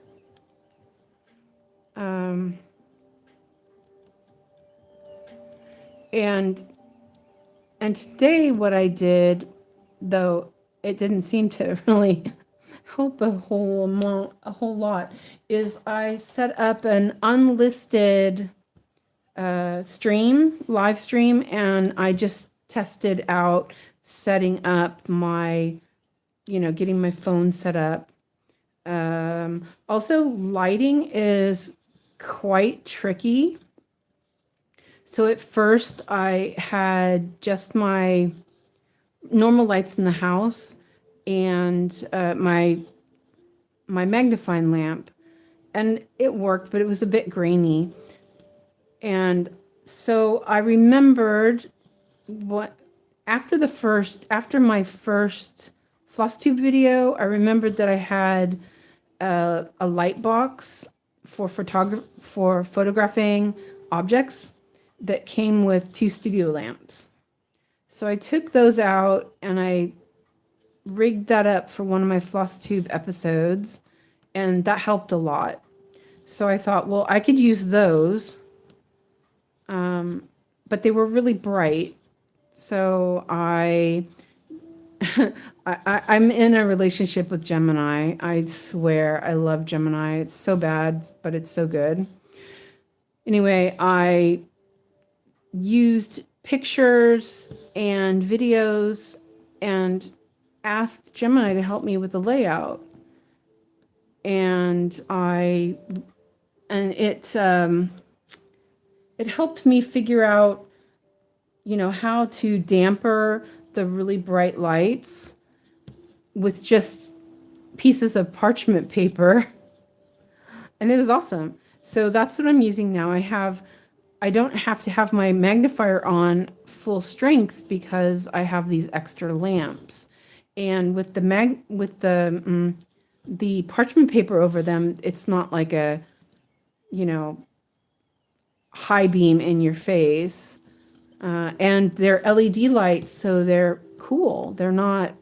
Speaker 1: And today what I did, though it didn't seem to really help a whole lot, is I set up an unlisted live stream, and I just tested out setting up my, getting my phone set up. Also, lighting is quite tricky. So at first I had just my normal lights in the house and my magnifying lamp, and it worked, but it was a bit grainy. And so I remembered after my first floss tube video, I remembered that I had a light box for photographing objects that came with 2 studio lamps. So I took those out and I rigged that up for one of my floss tube episodes, and that helped a lot. So I thought, well, I could use those, but they were really bright. So I'm in a relationship with Gemini. I swear I love Gemini. It's so bad, but it's so good. Anyway, I used pictures and videos and asked Gemini to help me with the layout. And it helped me figure out, how to damper the really bright lights with just pieces of parchment paper. And it was awesome. So that's what I'm using now. I don't have to have my magnifier on full strength because I have these extra lamps. And with the parchment paper over them, it's not like a, high beam in your face. And they're LED lights, so they're cool. They're not,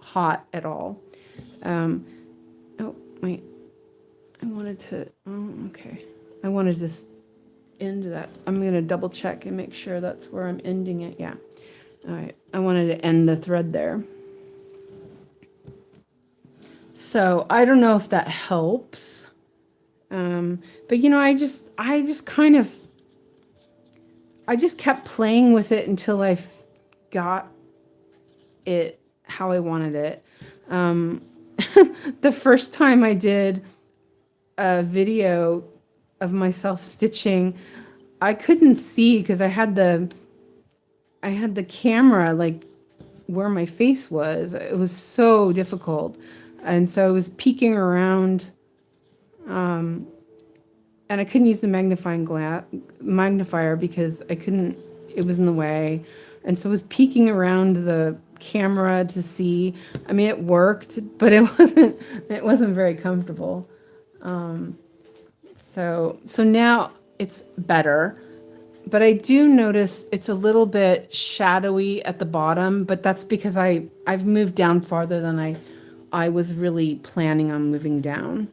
Speaker 1: hot at all. Oh, wait. Okay. I wanted to end that. I'm going to double check and make sure that's where I'm ending it. Yeah. All right. I wanted to end the thread there. So I don't know if that helps. But I just kept playing with it until I got it how I wanted it. The first time I did a video of myself stitching, I couldn't see because I had the camera like where my face was. It was so difficult. And so I was peeking around, and I couldn't use the magnifier because it was in the way. And so I was peeking around the camera to see. I mean, it worked, but it wasn't very comfortable. So now it's better, but I do notice it's a little bit shadowy at the bottom, but that's because I've moved down farther than I was really planning on moving down.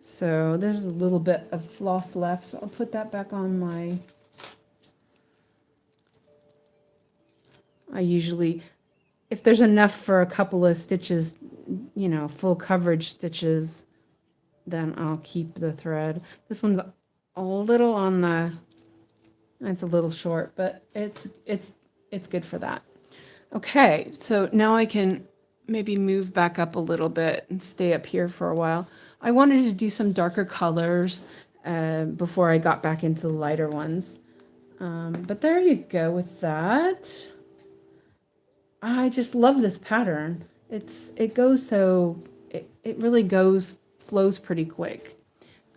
Speaker 1: So there's a little bit of floss left, so I'll put that back on my... I usually, if there's enough for a couple of stitches, full coverage stitches, then I'll keep the thread. This one's a little on the... It's a little short, but it's good for that. Okay, so now I can maybe move back up a little bit and stay up here for a while. I wanted to do some darker colors before I got back into the lighter ones. But there you go with that. I just love this pattern. It really flows pretty quick.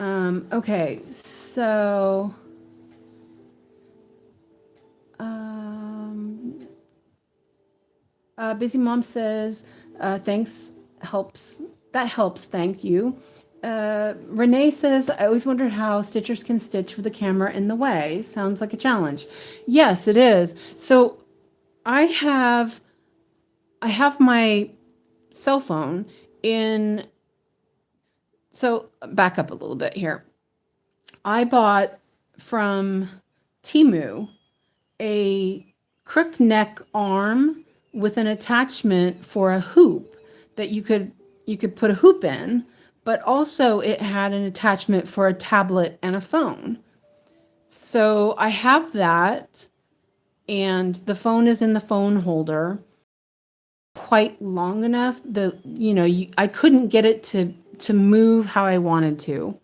Speaker 1: Okay, so Busy Mom says, thanks, helps. that helps. Thank you. Renee says, I always wondered how stitchers can stitch with the camera in the way. Sounds like a challenge. Yes, it is. So I have my cell phone in. So back up a little bit here. I bought from Temu a crook neck arm with an attachment for a hoop that you could put a hoop in, but also it had an attachment for a tablet and a phone. So I have that, and the phone is in the phone holder. Quite long enough, I couldn't get it to move how I wanted to.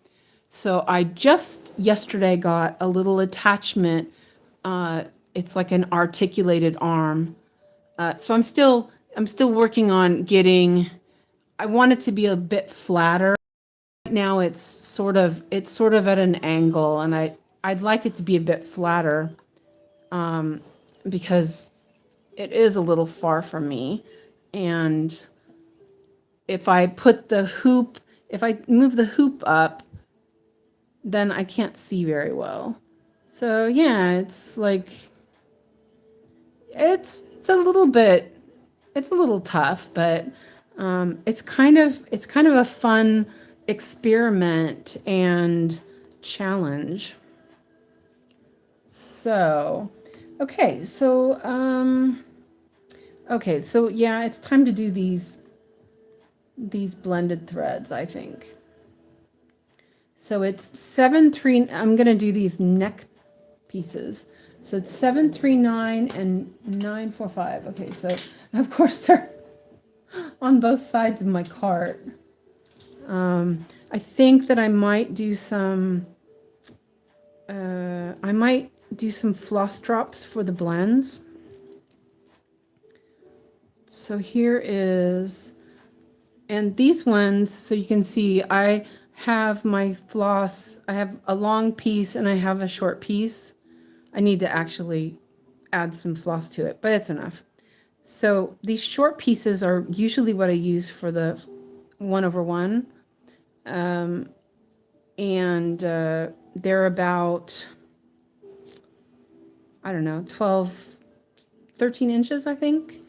Speaker 1: So I just yesterday got a little attachment. It's like an articulated arm. So I'm still working on getting. I want it to be a bit flatter. Right now it's sort of at an angle, and I'd like it to be a bit flatter, because it is a little far from me, and if I move the hoop up, then I can't see very well. So yeah, it's like it's a little tough, but it's kind of a fun experiment and challenge. So okay, so yeah, it's time to do these blended threads, I think. So it's 7-3. I'm gonna do these neck pieces. So it's 739 and 945. Okay, so of course they're on both sides of my cart. I think that I might do some. Floss drops for the blends. So here is, and these ones, so you can see I have my floss. I have a long piece and I have a short piece. I need to actually add some floss to it, but it's enough. So these short pieces are usually what I use for the 1/1. And they're about, I don't know, 12, 13 inches, I think.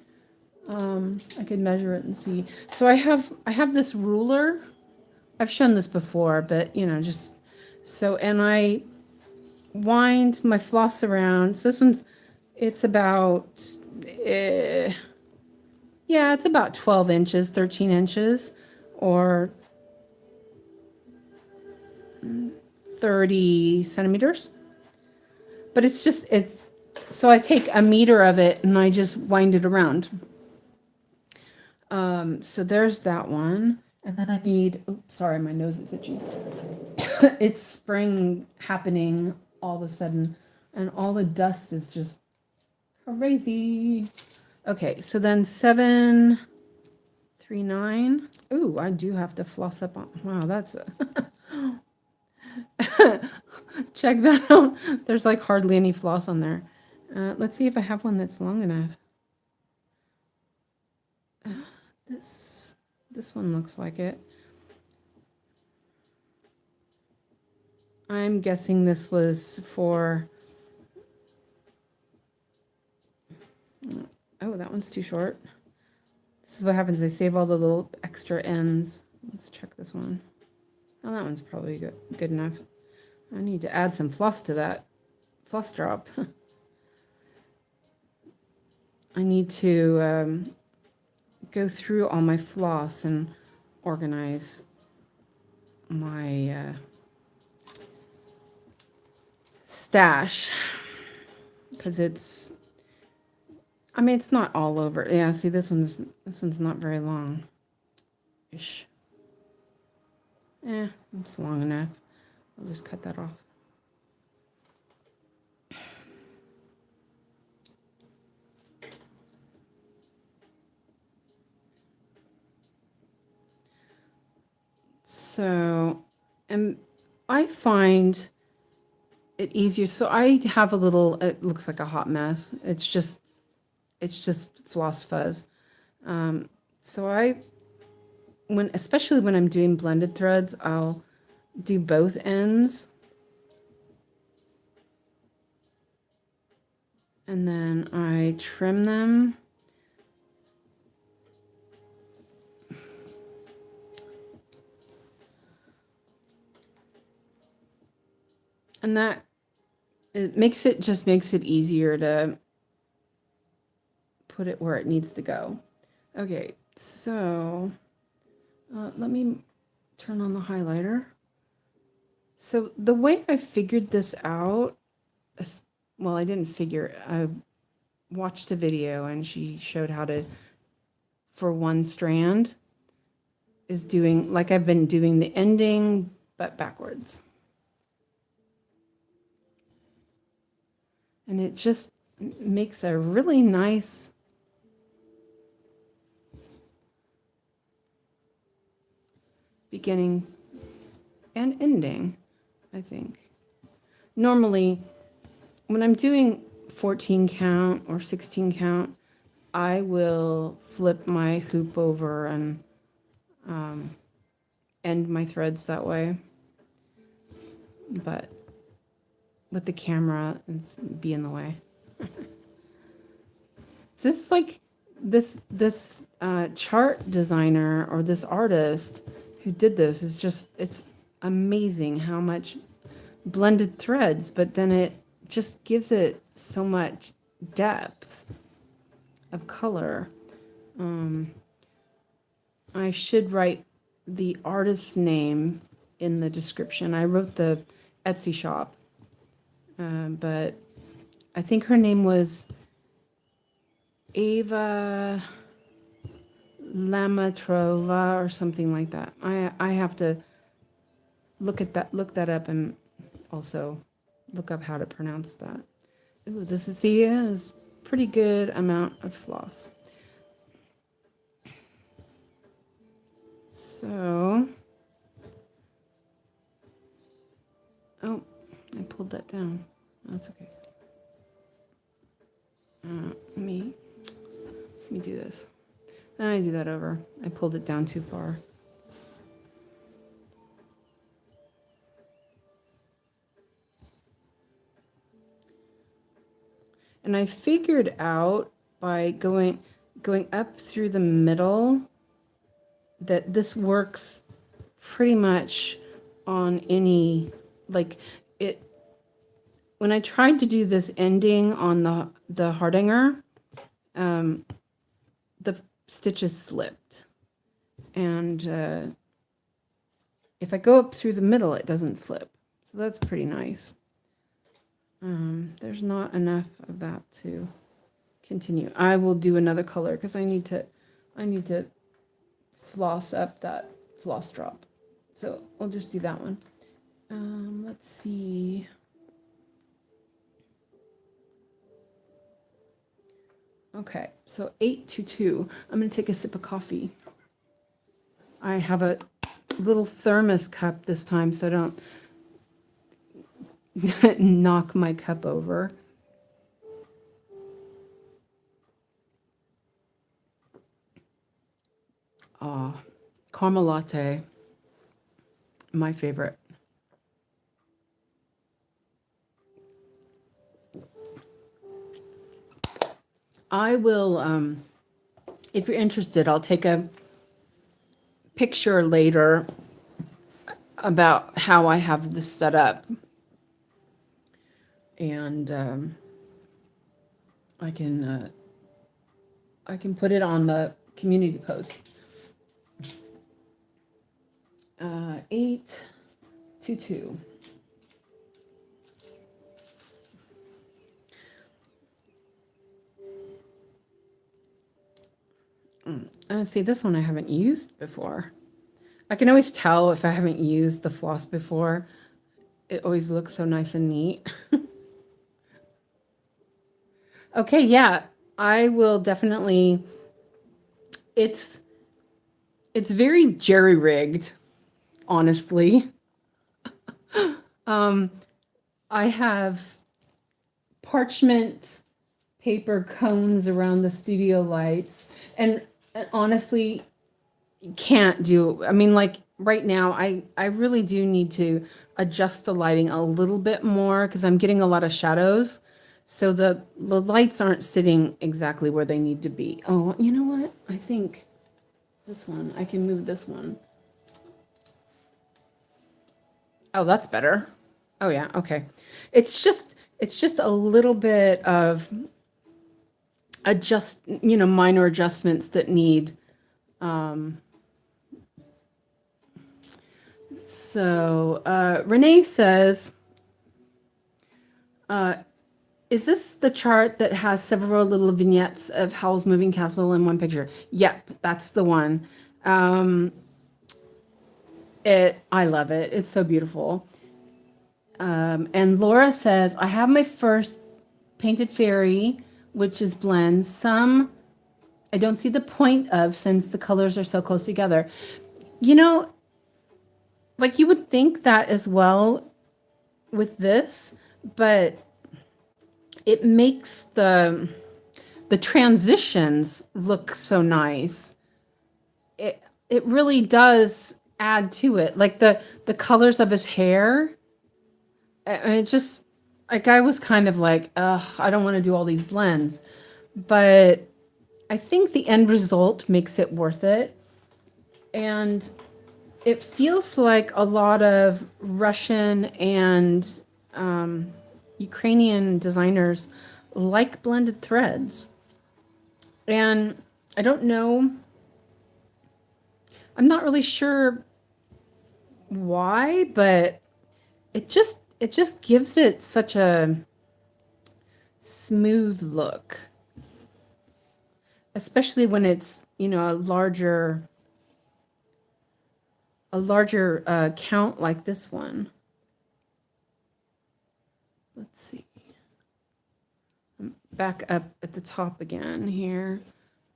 Speaker 1: I could measure it and see. So I have this ruler. I've shown this before, but just so, and I wind my floss around. So this one's, it's about, it's about 12 inches, 13 inches, or 30 centimeters. But it's so I take a meter of it and I just wind it around. So there's that one. And then I need, oops, sorry, my nose is itchy. It's spring happening all of a sudden, and all the dust is just crazy. Okay, so then 739. Ooh, I do have to floss up on, wow, that's a check that out. There's like hardly any floss on there. Let's see if I have one that's long enough. This one looks like it. I'm guessing this was for, oh, that one's too short. This is what happens. They save all the little extra ends. Let's check this one. Oh, that one's probably good enough. I need to add some floss to that floss drop. I need to go through all my floss and organize my stash, because it's not all over. Yeah, see, this one's not very long ish. It's long enough. I'll just cut that off. So, and I find it easier. So I have a little, it looks like a hot mess. It's just floss fuzz. So especially when I'm doing blended threads, I'll do both ends. And then I trim them. And that just makes it easier to put it where it needs to go. Okay, so let me turn on the highlighter. So the way I figured this out, well, I didn't figure, I watched a video and she showed how to, for one strand, is doing, like I've been doing the ending, but backwards. And it just makes a really nice beginning and ending, I think. Normally, when I'm doing 14 count or 16 count, I will flip my hoop over and end my threads that way. But with the camera, it's be in the way. This like this chart designer or this artist who did this is just, it's amazing how much blended threads, but then it just gives it so much depth of color. I should write the artist's name in the description. I wrote the Etsy shop, but I think her name was Eva Lamatrova or something like that. I have to look that up, and also look up how to pronounce that. Ooh, this is pretty good amount of floss. So, oh, I pulled that down. That's okay. Let me do this. I do that over. I pulled it down too far. And I figured out by going up through the middle that this works pretty much on any, like it, when I tried to do this ending on the hardanger, the stitches slipped. And if I go up through the middle, it doesn't slip. So that's pretty nice. There's not enough of that to continue. I will do another color because I need to floss up that floss drop. So I'll just do that one. Let's see. Okay, so 822. I'm going to take a sip of coffee. I have a little thermos cup this time, so I don't knock my cup over. Caramel latte, my favorite. I will, if you're interested, I'll take a picture later about how I have this set up. And I can put it on the community post. 822. See, this one I haven't used before. I can always tell if I haven't used the floss before. It always looks so nice and neat. Okay, yeah, I will definitely. It's very jerry-rigged, honestly. I have parchment paper cones around the studio lights, and honestly, can't do, I mean, like right now, I really do need to adjust the lighting a little bit more because I'm getting a lot of shadows. So the lights aren't sitting exactly where they need to be. Oh, you know what? I think this one, I can move this one. Oh, that's better. Oh yeah, okay. It's just a little bit of minor adjustments that need. Renee says, is this the chart that has several little vignettes of Howl's moving castle in one picture? Yep, that's the one. I love it. It's so beautiful. And Laura says, I have my first painted fairy, which is blends. Some I don't see the point of since the colors are so close together. You know, like you would think that as well with this, but it makes the transitions look so nice. It really does add to it. Like the colors of his hair. It just, like, I was kind of like, ugh, I don't want to do all these blends. But I think the end result makes it worth it. And it feels like a lot of Russian and Ukrainian designers like blended threads. And I don't know, I'm not really sure why, but it just gives it such a smooth look, especially when it's, you know, a larger count like this one. Let's see. I'm back up at the top again here.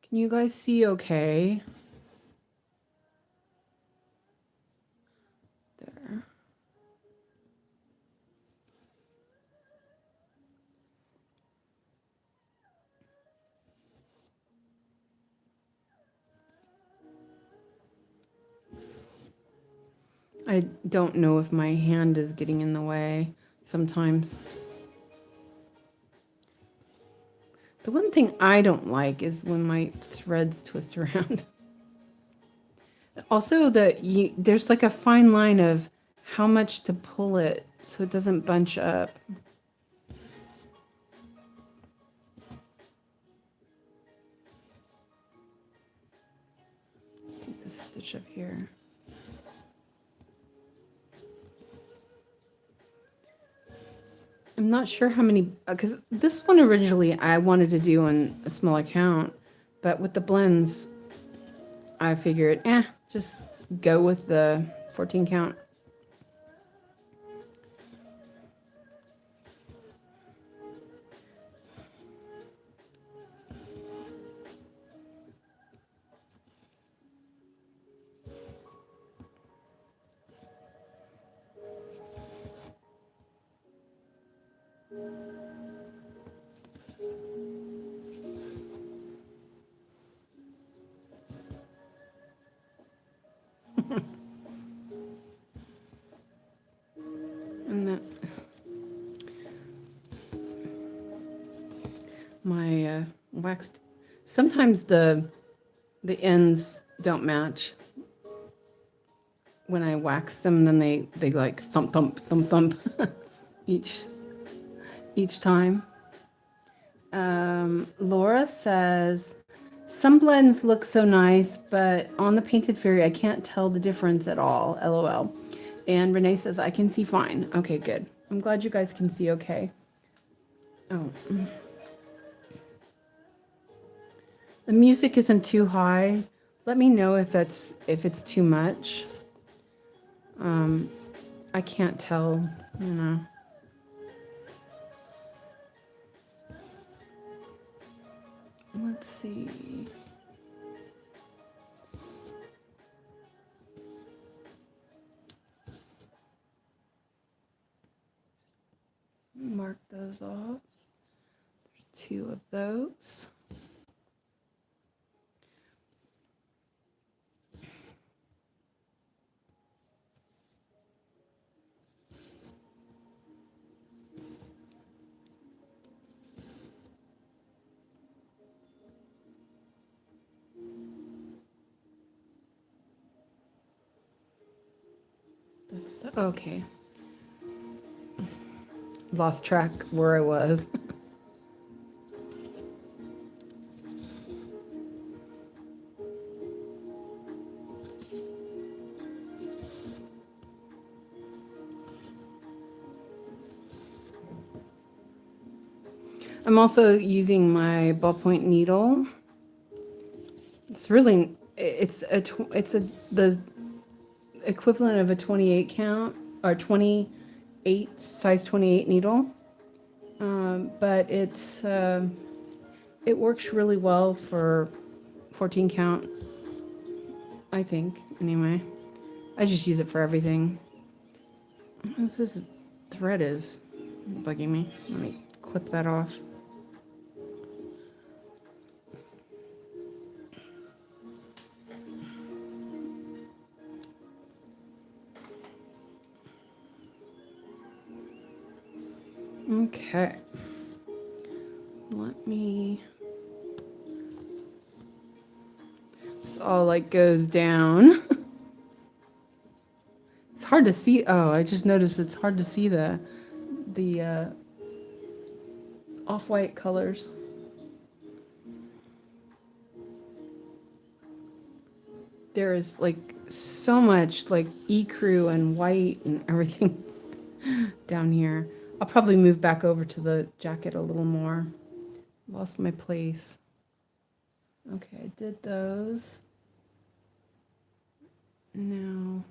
Speaker 1: Can you guys see okay? There. I don't know if my hand is getting in the way sometimes. The one thing I don't like is when my threads twist around. Also, there's like a fine line of how much to pull it so it doesn't bunch up. Let's see this stitch up here. I'm not sure how many, because this one originally I wanted to do on a smaller count, but with the blends, I figured, just go with the 14 count. And that my waxed, sometimes the ends don't match when I wax them, then they like thump thump thump thump each time. Laura says, some blends look so nice, but on the painted fairy I can't tell the difference at all, LOL. And Renee says, I can see fine. Okay, good. I'm glad you guys can see okay. Oh. The music isn't too high. Let me know if it's too much. I can't tell, you know. Let's see. Mark those off. There's 2 of those. Okay. Lost track where I was. I'm also using my ballpoint needle. It's really, the equivalent of a 28 count or 28 size 28 needle, but it works really well for 14 count, I think. Anyway, I just use it for everything. This thread is bugging me. Let me clip that off. Okay. Let me. This all like goes down. It's hard to see. Oh, I just noticed it's hard to see the off-white colors. There is like so much like ecru and white and everything down here. I'll probably move back over to the jacket a little more. Lost my place. Okay, I did those. Now,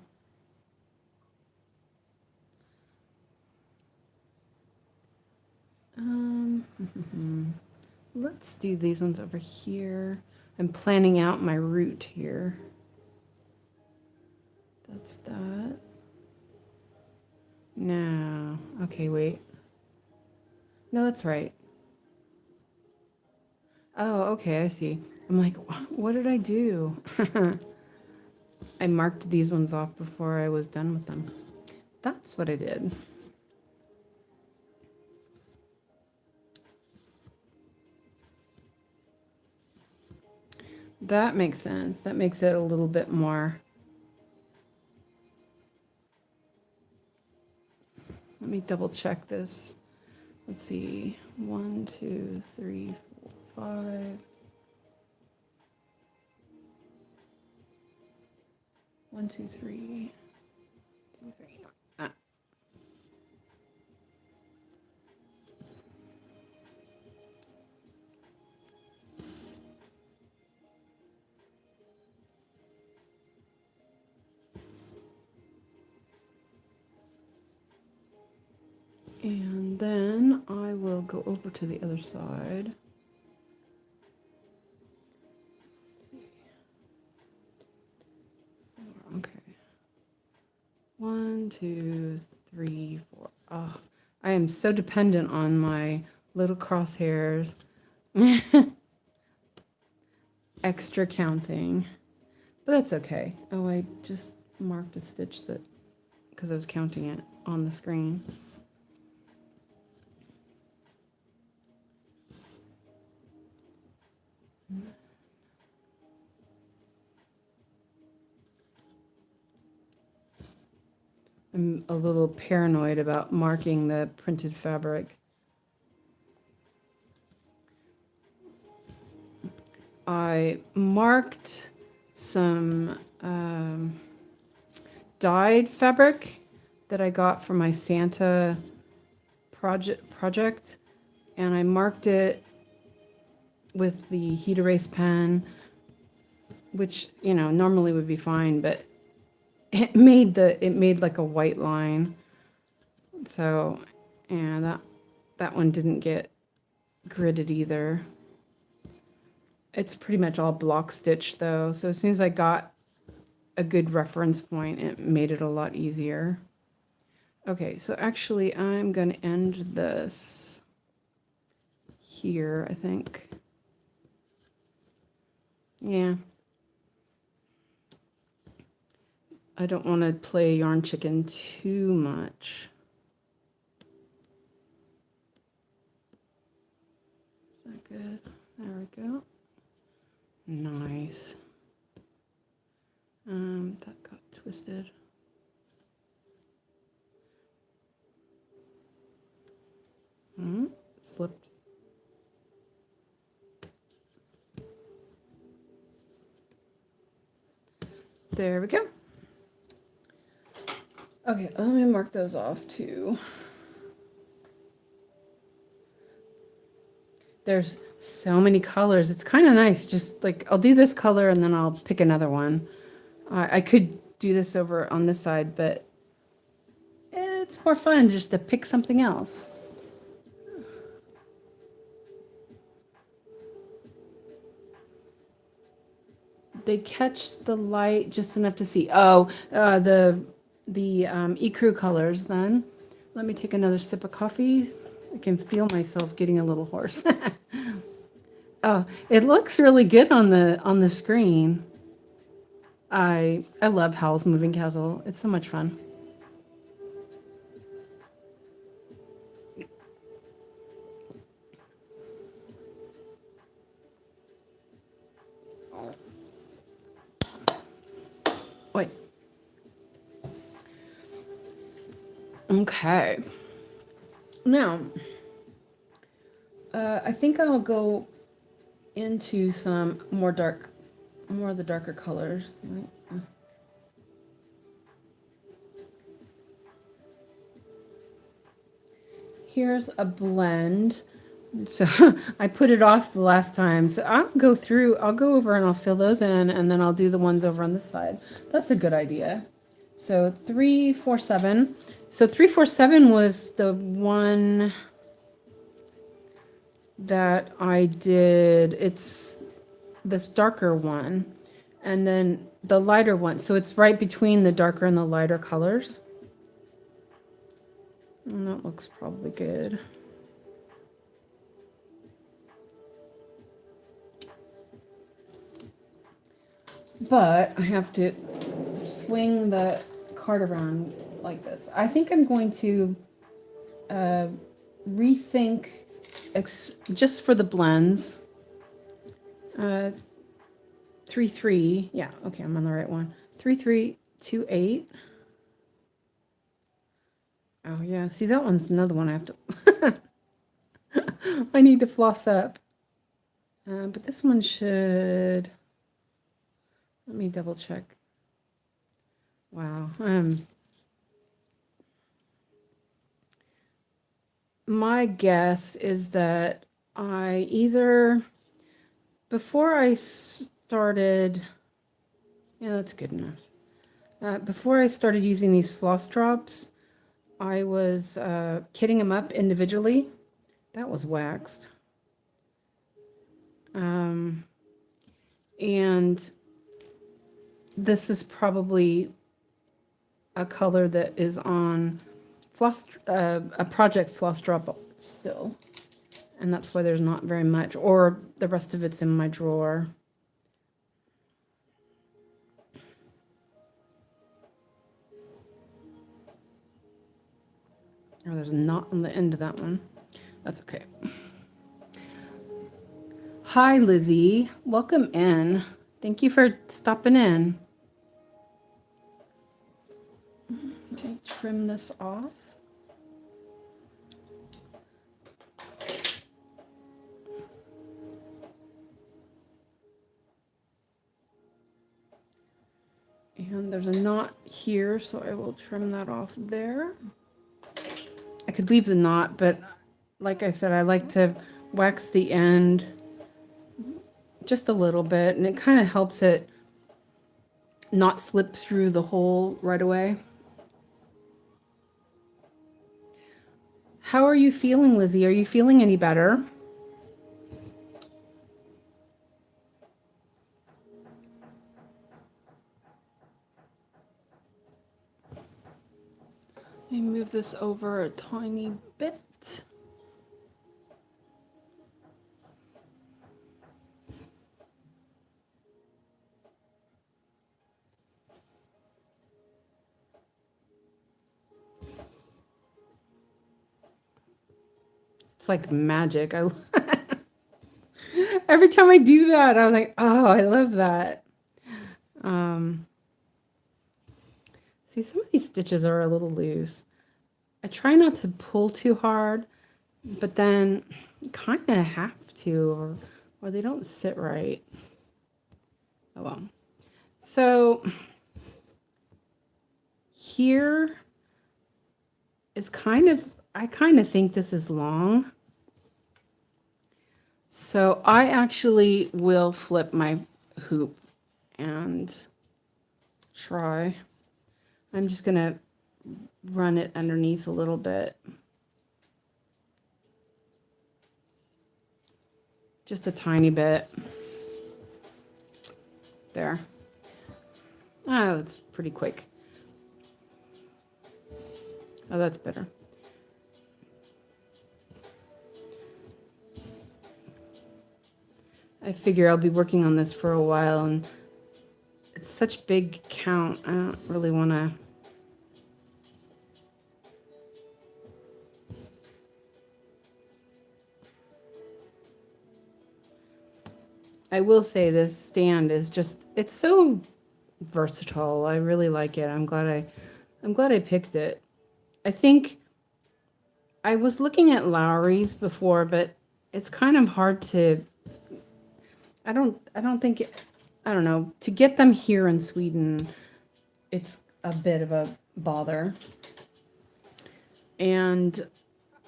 Speaker 1: let's do these ones over here. I'm planning out my route here. That's that. No. Okay, wait. No, that's right. Oh, okay, I see. I'm like, what did I do? I marked these ones off before I was done with them. That's what I did. That makes sense. That makes it a little bit more. Let me double check this. Let's see. 1, 2, 3, 4, 5. 1, 2, 3. 2, 3. Ah. And then I will go over to the other side. Okay. 1, 2, 3, 4. Oh, I am so dependent on my little crosshairs. Extra counting. But that's okay. Oh, I just marked a stitch that because I was counting it on the screen. I'm a little paranoid about marking the printed fabric. I marked some dyed fabric that I got for my Santa project, and I marked it with the heat erase pen, which, you know, normally would be fine, but it made like a white line. So, and that one didn't get gridded either. It's pretty much all block stitch though, so as soon as I got a good reference point, it made it a lot easier. Okay, so actually I'm going to end this here, I think. Yeah. I don't want to play yarn chicken too much. Is that good? There we go. Nice. That got twisted. slipped. There we go. Okay, let me mark those off too. There's so many colors. It's kind of nice. Just like, I'll do this color and then I'll pick another one. I could do this over on this side, but it's more fun just to pick something else. They catch the light just enough to see. Oh, the ecru colors then. Let me take another sip of coffee. I can feel myself getting a little hoarse. Oh, it looks really good on the screen. I love Howl's Moving Castle. It's so much fun. Wait. Okay. Now, I think I'll go into some more of the darker colors. Here's a blend. So I put it off the last time. So I'll go over and I'll fill those in, and then I'll do the ones over on this side. That's a good idea. So 347. So 347 was the one that I did. It's this darker one, and then the lighter one. So it's right between the darker and the lighter colors. And that looks probably good. But I have to swing the card around like this. I think I'm going to rethink just for the blends. 3-3. Yeah, okay, I'm on the right one. 3-3-2-8. Oh yeah, see, that one's another one I have to. I need to floss up. But this one should. Let me double check. Wow. My guess is that I either, before I started, yeah, that's good enough. Before I started using these floss drops, I was kitting them up individually. That was waxed. And this is probably a color that is on a project floss drop still, and that's why there's not very much, or the rest of it's in my drawer. Oh, there's not on the end of that one. That's okay. Hi, Lizzie. Welcome in. Thank you for stopping in. Okay, trim this off. And there's a knot here, so I will trim that off there. I could leave the knot, but like I said, I like to wax the end just a little bit, and it kind of helps it not slip through the hole right away. How are you feeling, Lizzie? Are you feeling any better? Let me move this over a tiny bit. It's like magic. Every time I do that, I'm like, oh, I love that. See, some of these stitches are a little loose. I try not to pull too hard, but then you kind of have to, or they don't sit right. Oh well. So here is I kind of think this is long. So I actually will flip my hoop and try. I'm just gonna run it underneath a little bit. Just a tiny bit. There. Oh, it's pretty quick. Oh, that's better. I figure I'll be working on this for a while, and it's such big count. I don't really want to. I will say this stand is just, it's so versatile. I really like it. I'm glad I picked it. I think I was looking at Lowry's before, but it's kind of hard to, I don't know, to get them here in Sweden, it's a bit of a bother. And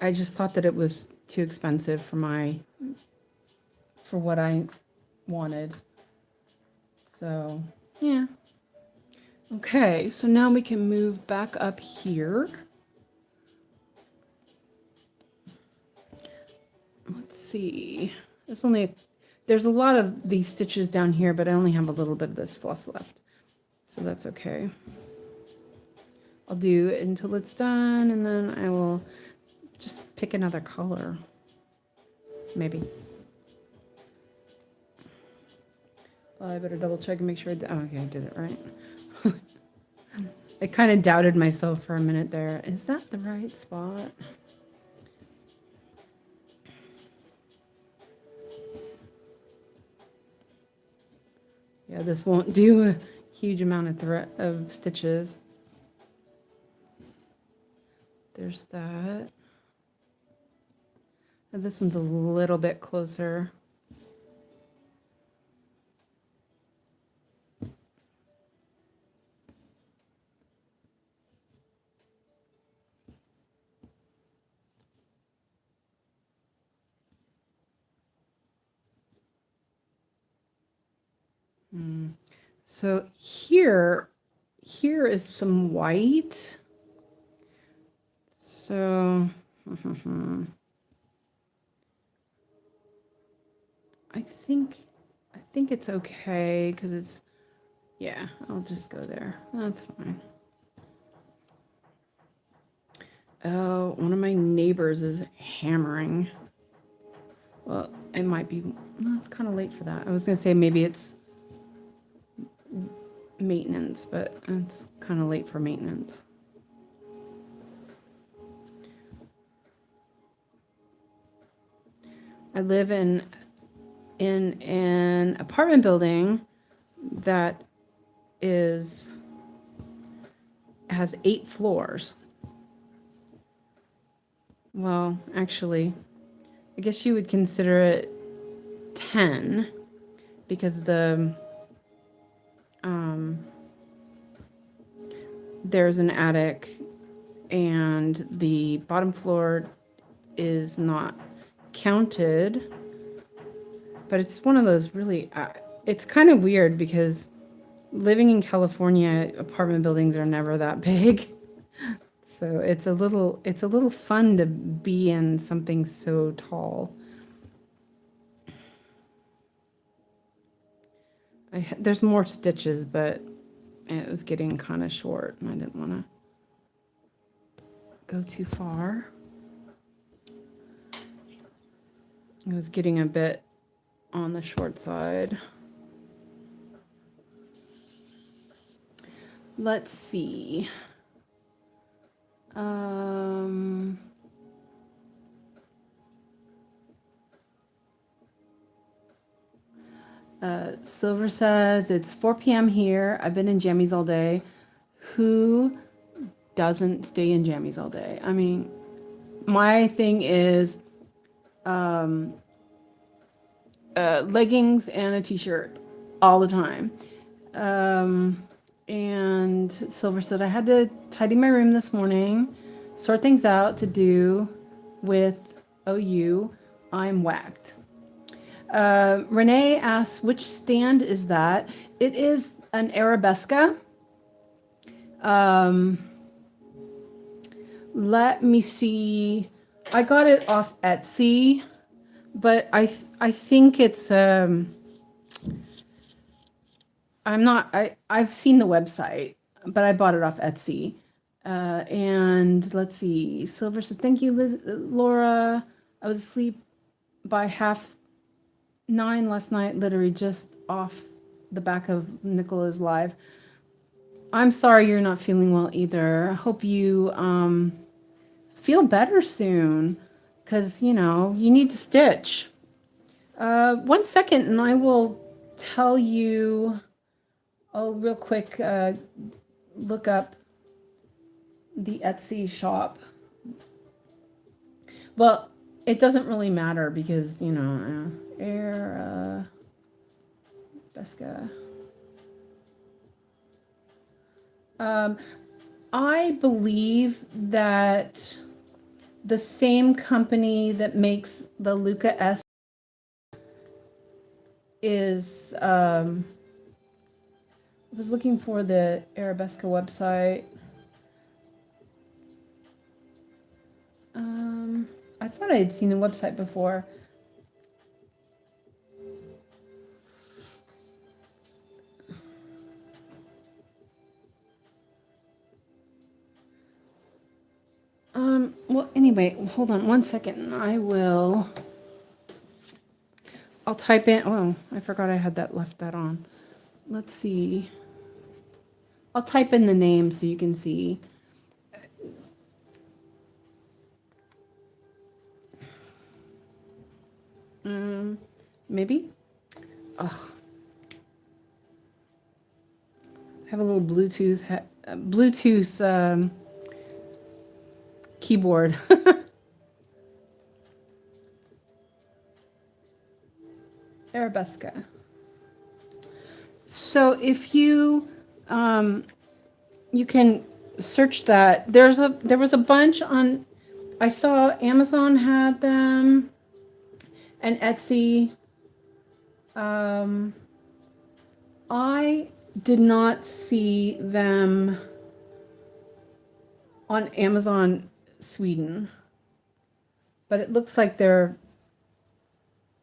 Speaker 1: I just thought that it was too expensive for what I wanted. So, yeah. Okay, so now we can move back up here. Let's see. There's a lot of these stitches down here, but I only have a little bit of this floss left. So that's okay. I'll do it until it's done, and then I will just pick another color. Maybe. I better double check and make sure okay, I did it right. I kind of doubted myself for a minute there. Is that the right spot? Yeah, this won't do a huge amount of stitches. There's that. And this one's a little bit closer. So here is some white. So I think it's okay because it's, yeah, I'll just go there. That's fine. Oh, one of my neighbors is hammering. Well, it might be, no, it's kind of late for that. I was going to say maybe it's maintenance, but it's kind of late for maintenance. I live in an apartment building that has 8 floors. Well, actually, I guess you would consider it 10 because there's an attic and the bottom floor is not counted, but it's one of those really, it's kind of weird because living in California, apartment buildings are never that big. So it's a little fun to be in something so tall. There's more stitches, but it was getting kind of short and I didn't want to go too far. It was getting a bit on the short side. Let's see. Silver says it's 4 p.m. here. I've been in jammies all day. Who doesn't stay in jammies all day? I mean, my thing is leggings and a t-shirt all the time. And Silver said I had to tidy my room this morning, sort things out to do with OU. I'm whacked. Renee asks, which stand is that? It is an 𝐼𝐈𝐊𝐾. Let me see. I got it off Etsy, but I think it's I've seen the website, but I bought it off Etsy. And let's see. Silver said, thank you, Laura. I was asleep by 9:30 last night, literally just off the back of Nicola's live. I'm sorry you're not feeling well either. I hope you feel better soon, because, you know, you need to stitch. 1 second, and I will tell you, I'll real quick look up the Etsy shop. Well, it doesn't really matter because, you know, 𝐼𝐈𝐊𝐾. I believe that the same company that makes the Luca S is, I was looking for the 𝐼𝐈𝐊𝐾 website. I thought I had seen the website before. Well, anyway, hold on 1 second. I'll type in, oh, I forgot I had left that on. Let's see. I'll type in the name so you can see. Maybe? Ugh. I have a little Bluetooth keyboard. 𝐼𝐈𝐊𝐾. So if you you can search that. There was a bunch on, I saw Amazon had them and Etsy. I did not see them on Amazon Sweden, but it looks like they're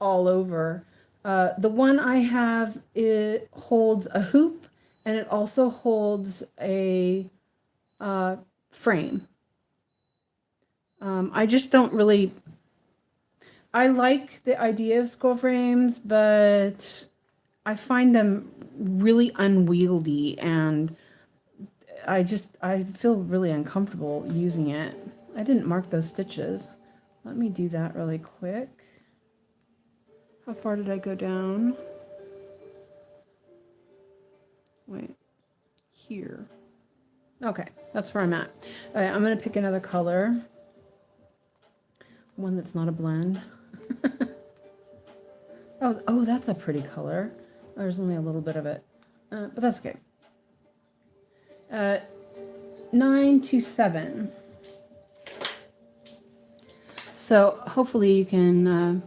Speaker 1: all over. The one I have, it holds a hoop and it also holds a frame. I just don't really, I like the idea of scroll frames, but I find them really unwieldy and I feel really uncomfortable using it. I didn't mark those stitches. Let me do that really quick. How far did I go down? Wait, here. Okay, that's where I'm at. All right, I'm gonna pick another color. One that's not a blend. Oh, that's a pretty color. There's only a little bit of it, but that's okay. 9 to 7. So hopefully you can.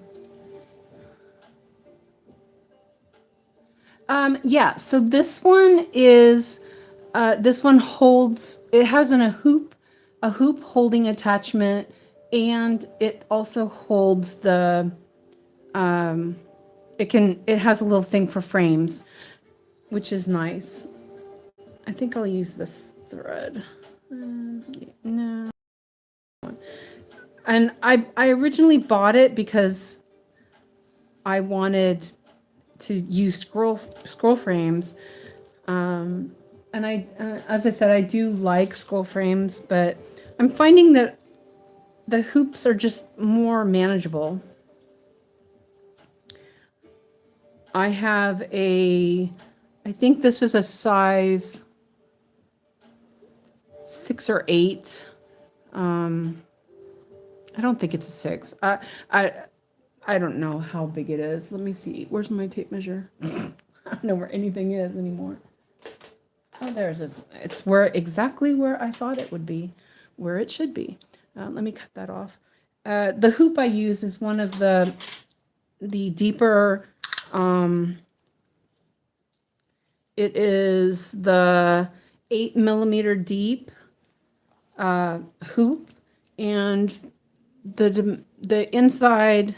Speaker 1: Yeah. So this one is. This one holds. It has a hoop holding attachment, and it also holds the. It has a little thing for frames, which is nice. I think I'll use this thread. No. And I originally bought it because I wanted to use scroll frames. And as I said, I do like scroll frames, but I'm finding that the hoops are just more manageable. I have I think this is a size 6 or 8. I don't think it's a 6. I don't know how big it is. Let me see. Where's my tape measure? I don't know where anything is anymore. Oh, there's this. It's exactly where I thought it would be, where it should be. Let me cut that off. The hoop I use is one of the deeper. It is the 8mm deep hoop, and the inside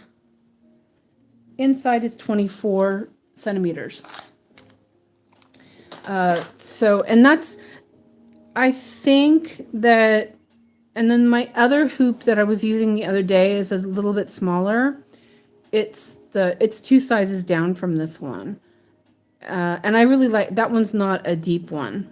Speaker 1: is 24 centimeters. And that's, I think that, and then my other hoop that I was using the other day is a little bit smaller. It's 2 sizes down from this one. And I really like, that one's not a deep one.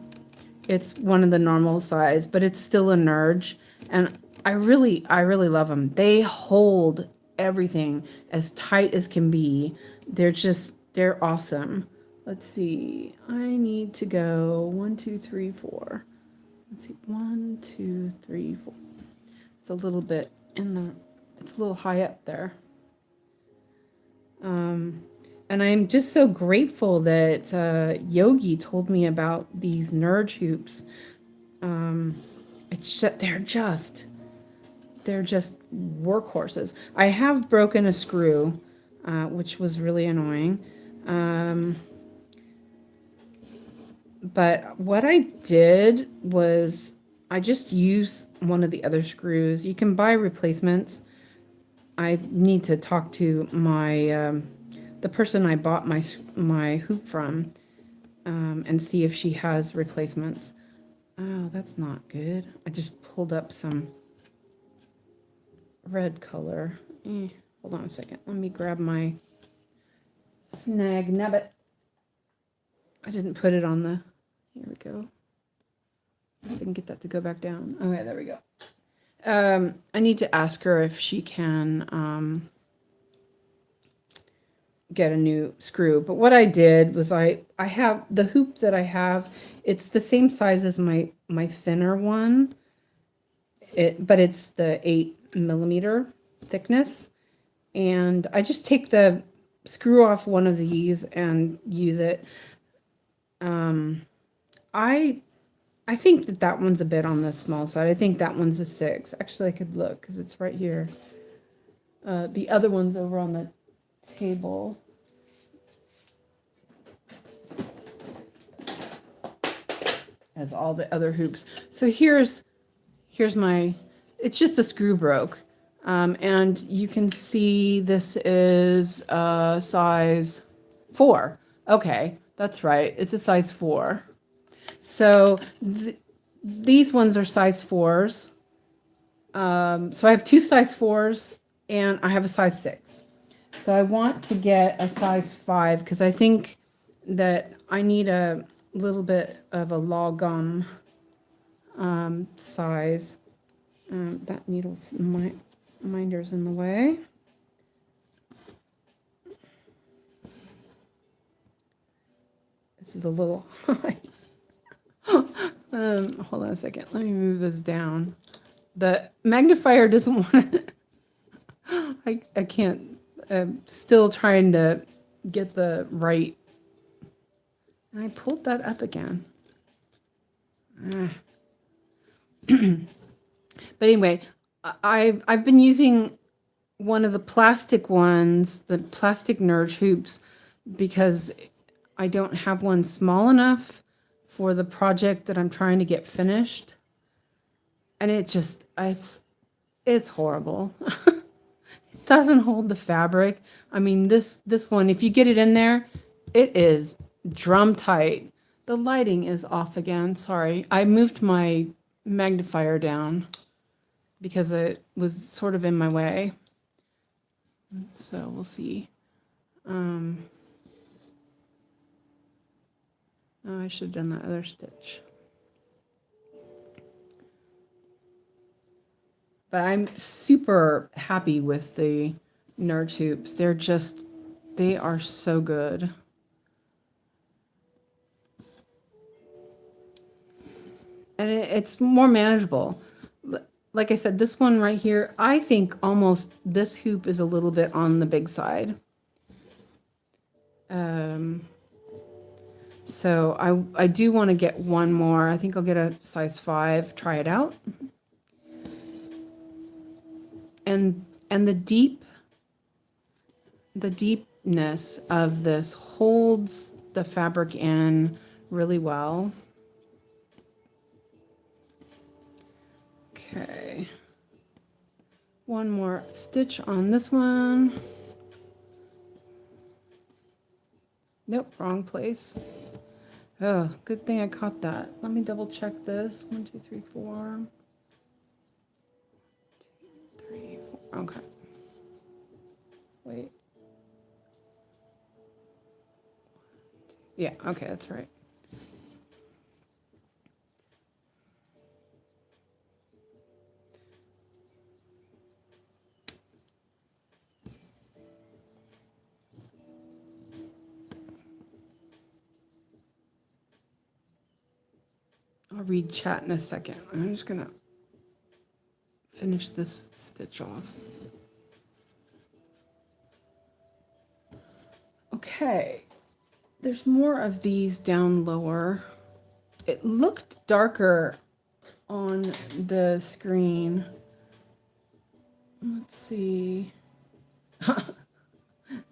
Speaker 1: It's one of the normal size, but it's still a 𝐒𝐈𝐷. And I really love them. They hold everything as tight as can be. They're awesome. Let's see. I need to go 1, 2, 3, 4. Let's see. 1, 2, 3, 4. It's a little bit it's a little high up there. And I'm just so grateful that Yogi told me about these 𝐒𝐈𝐷 hoops. It's just, they're just workhorses. I have broken a screw, which was really annoying. But what I did was I just used one of the other screws. You can buy replacements. I need to talk to my the person I bought my hoop from, and see if she has replacements. Oh, that's not good. I just pulled up some red color. Hold on a second. Let me grab my snag nubbit. I didn't put it on the. Here we go. See if I can get that to go back down. Okay, there we go. I need to ask her if she can get a new screw. But what I did was I have the hoop that I have. It's the same size as my thinner one. But it's the 8mm thickness. And I just take the screw off one of these and use it. I think that one's a bit on the small side. I think that one's a 6. Actually, I could look because it's right here. The other one's over on the table. As all the other hoops. So here's my, it's just the screw broke. And you can see this is a size 4. Okay, that's right. It's a size 4. So these ones are size 4s. So I have 2 size 4s and I have a size 6. So I want to get a size 5 because I think that I need a little bit of a logum size. That needle minder's in the way. This is a little high. Hold on a second. Let me move this down. The magnifier doesn't want it. I can't. I'm still trying to get the right. And I pulled that up again. But anyway, I've been using one of the plastic ones, the plastic 𝐒𝐈𝐷 hoops, because I don't have one small enough for the project that I'm trying to get finished. And it's horrible. It doesn't hold the fabric. I mean, this one, if you get it in there, it is drum tight. The lighting is off again. Sorry. I moved my magnifier down because it was sort of in my way. So we'll see. Oh, I should have done that other stitch. But I'm super happy with the 𝐒𝐈𝐷 hoops. They are so good. And it's more manageable. like I said, this one right here, I think almost this hoop is a little bit on the big side. So I do want to get one more. I think I'll get a size 5, try it out. And the deepness of this holds the fabric in really well. Okay. One more stitch on this one. Nope, wrong place. Oh, good thing I caught that. Let me double check this. 1, 2, 3, 4. 2, 3, 4. Okay. Wait. Yeah, okay, that's right. I'll read chat in a second. I'm just gonna finish this stitch off. Okay, there's more of these down lower. It looked darker on the screen. Let's see.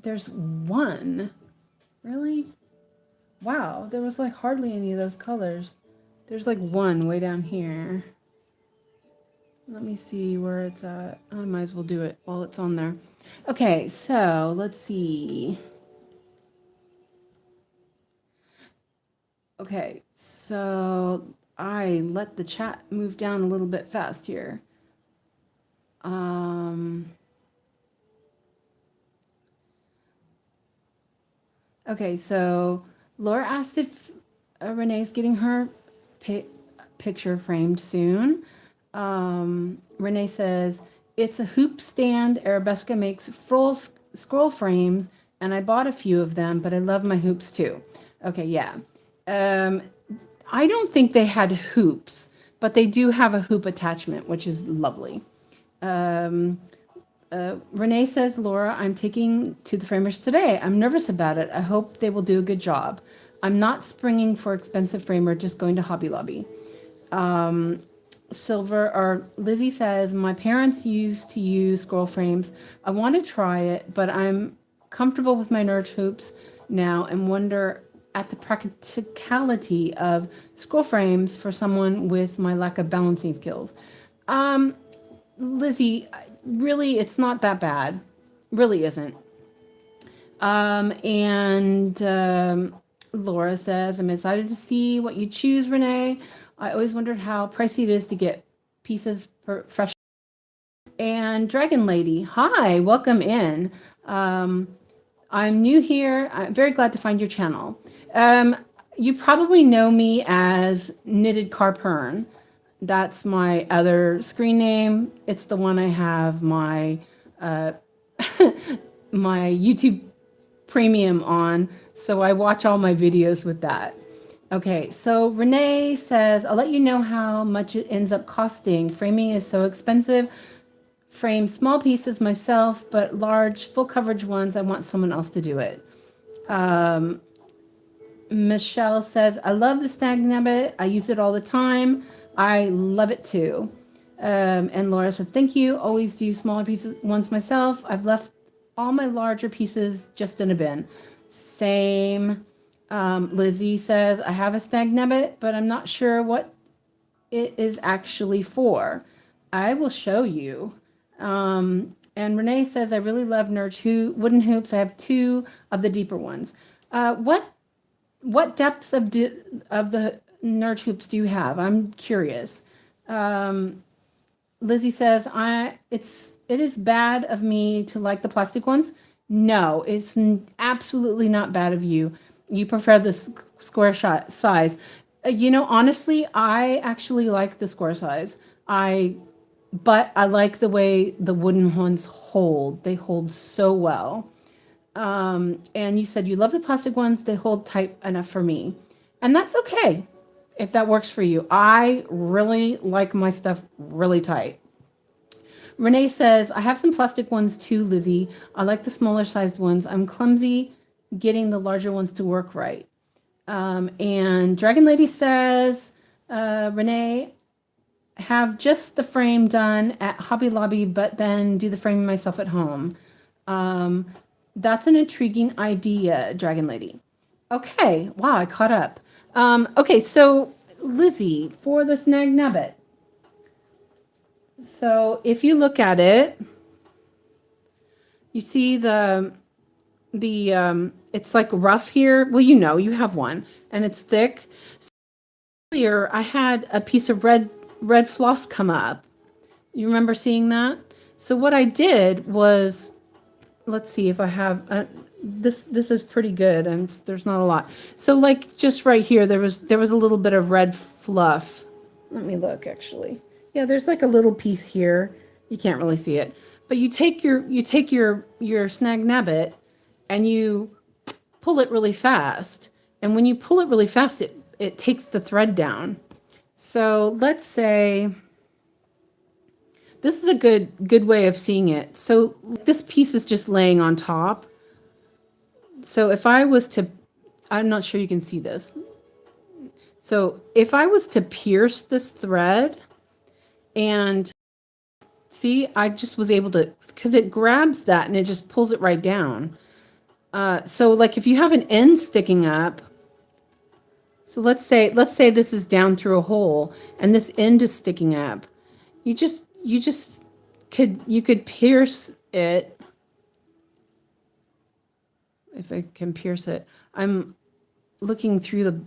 Speaker 1: There's one. Really? Wow, there was like hardly any of those colors. There's like one way down here. Let me see where it's at. I might as well do it while it's on there. Okay, so let's see. Okay, so I let the chat move down a little bit fast here. Okay, so Laura asked if Renee's getting her picture framed soon. Renee says, it's a hoop stand. Arabesca makes full scroll frames, and I bought a few of them, but I love my hoops too. Okay, yeah. I don't think they had hoops, but they do have a hoop attachment, which is lovely. Renee says, Laura, I'm taking to the framers today. I'm nervous about it. I hope they will do a good job. I'm not springing for expensive framer, just going to Hobby Lobby. Lizzie says, my parents used to use scroll frames. I want to try it, but I'm comfortable with my Nurse hoops now and wonder at the practicality of scroll frames for someone with my lack of balancing skills. Lizzie, really, it's not that bad. Really isn't. Laura says, I'm excited to see what you choose, Renee. I always wondered how pricey it is to get pieces for fresh. And Dragon Lady, hi, welcome in. I'm new here. I'm very glad to find your channel. You probably know me as Knitted Carpern. That's my other screen name. It's the one I have my my YouTube premium on, so I watch all my videos with that. Okay, so Renee says, I'll let you know how much it ends up costing. Framing is so expensive. Frame small pieces myself, but large, full coverage ones, I want someone else to do it. Michelle says, I love the Snag Nabbit. I use it all the time. I love it too. And Laura said, thank you. Always do smaller pieces ones myself. I've left all my larger pieces just in a bin. Same. Lizzie says, I have a Snag Nabbit, but I'm not sure what it is actually for. I will show you. And Renee says, I really love Nurse wooden hoops. I have 2 of the deeper ones. What depth of the Nurse hoops do you have? I'm curious. Lizzie says, it is bad of me to like the plastic ones. No, it's absolutely not bad of you. You prefer the square size. Honestly, I actually like the square size. But I like the way the wooden ones hold. They hold so well. And you said you love the plastic ones. They hold tight enough for me. And that's okay if that works for you. I really like my stuff really tight.
Speaker 2: Renee says, I have some plastic ones too, Lizzie. I like the smaller sized ones. I'm clumsy getting the larger ones to work right. And Dragon Lady says, Renee, have just the frame done at Hobby Lobby, but then do the framing myself at home. That's an intriguing idea, Dragon Lady. Okay, wow, I caught up. Okay, so Lizzie, for the Snag Nabbit. So if you look at it, you see the it's like rough here. Well, you know, you have one and it's thick. So earlier I had a piece of red floss come up. You remember seeing that? So what I did was, let's see if I have this is pretty good and there's not a lot. So like just right here there was a little bit of red fluff. Let me look actually. Yeah, there's like a little piece here. You can't really see it. But you take your Snag Nabbit and you pull it really fast. And when you pull it really fast, it takes the thread down. So let's say this is a good way of seeing it. So this piece is just laying on top. So if I was to, I'm not sure you can see this. So if I was to pierce this thread and see, I just was able to, because it grabs that and it just pulls it right down. So like if you have an end sticking up, so let's say this is down through a hole and this end is sticking up. You could pierce it. If I can pierce it, I'm looking through the,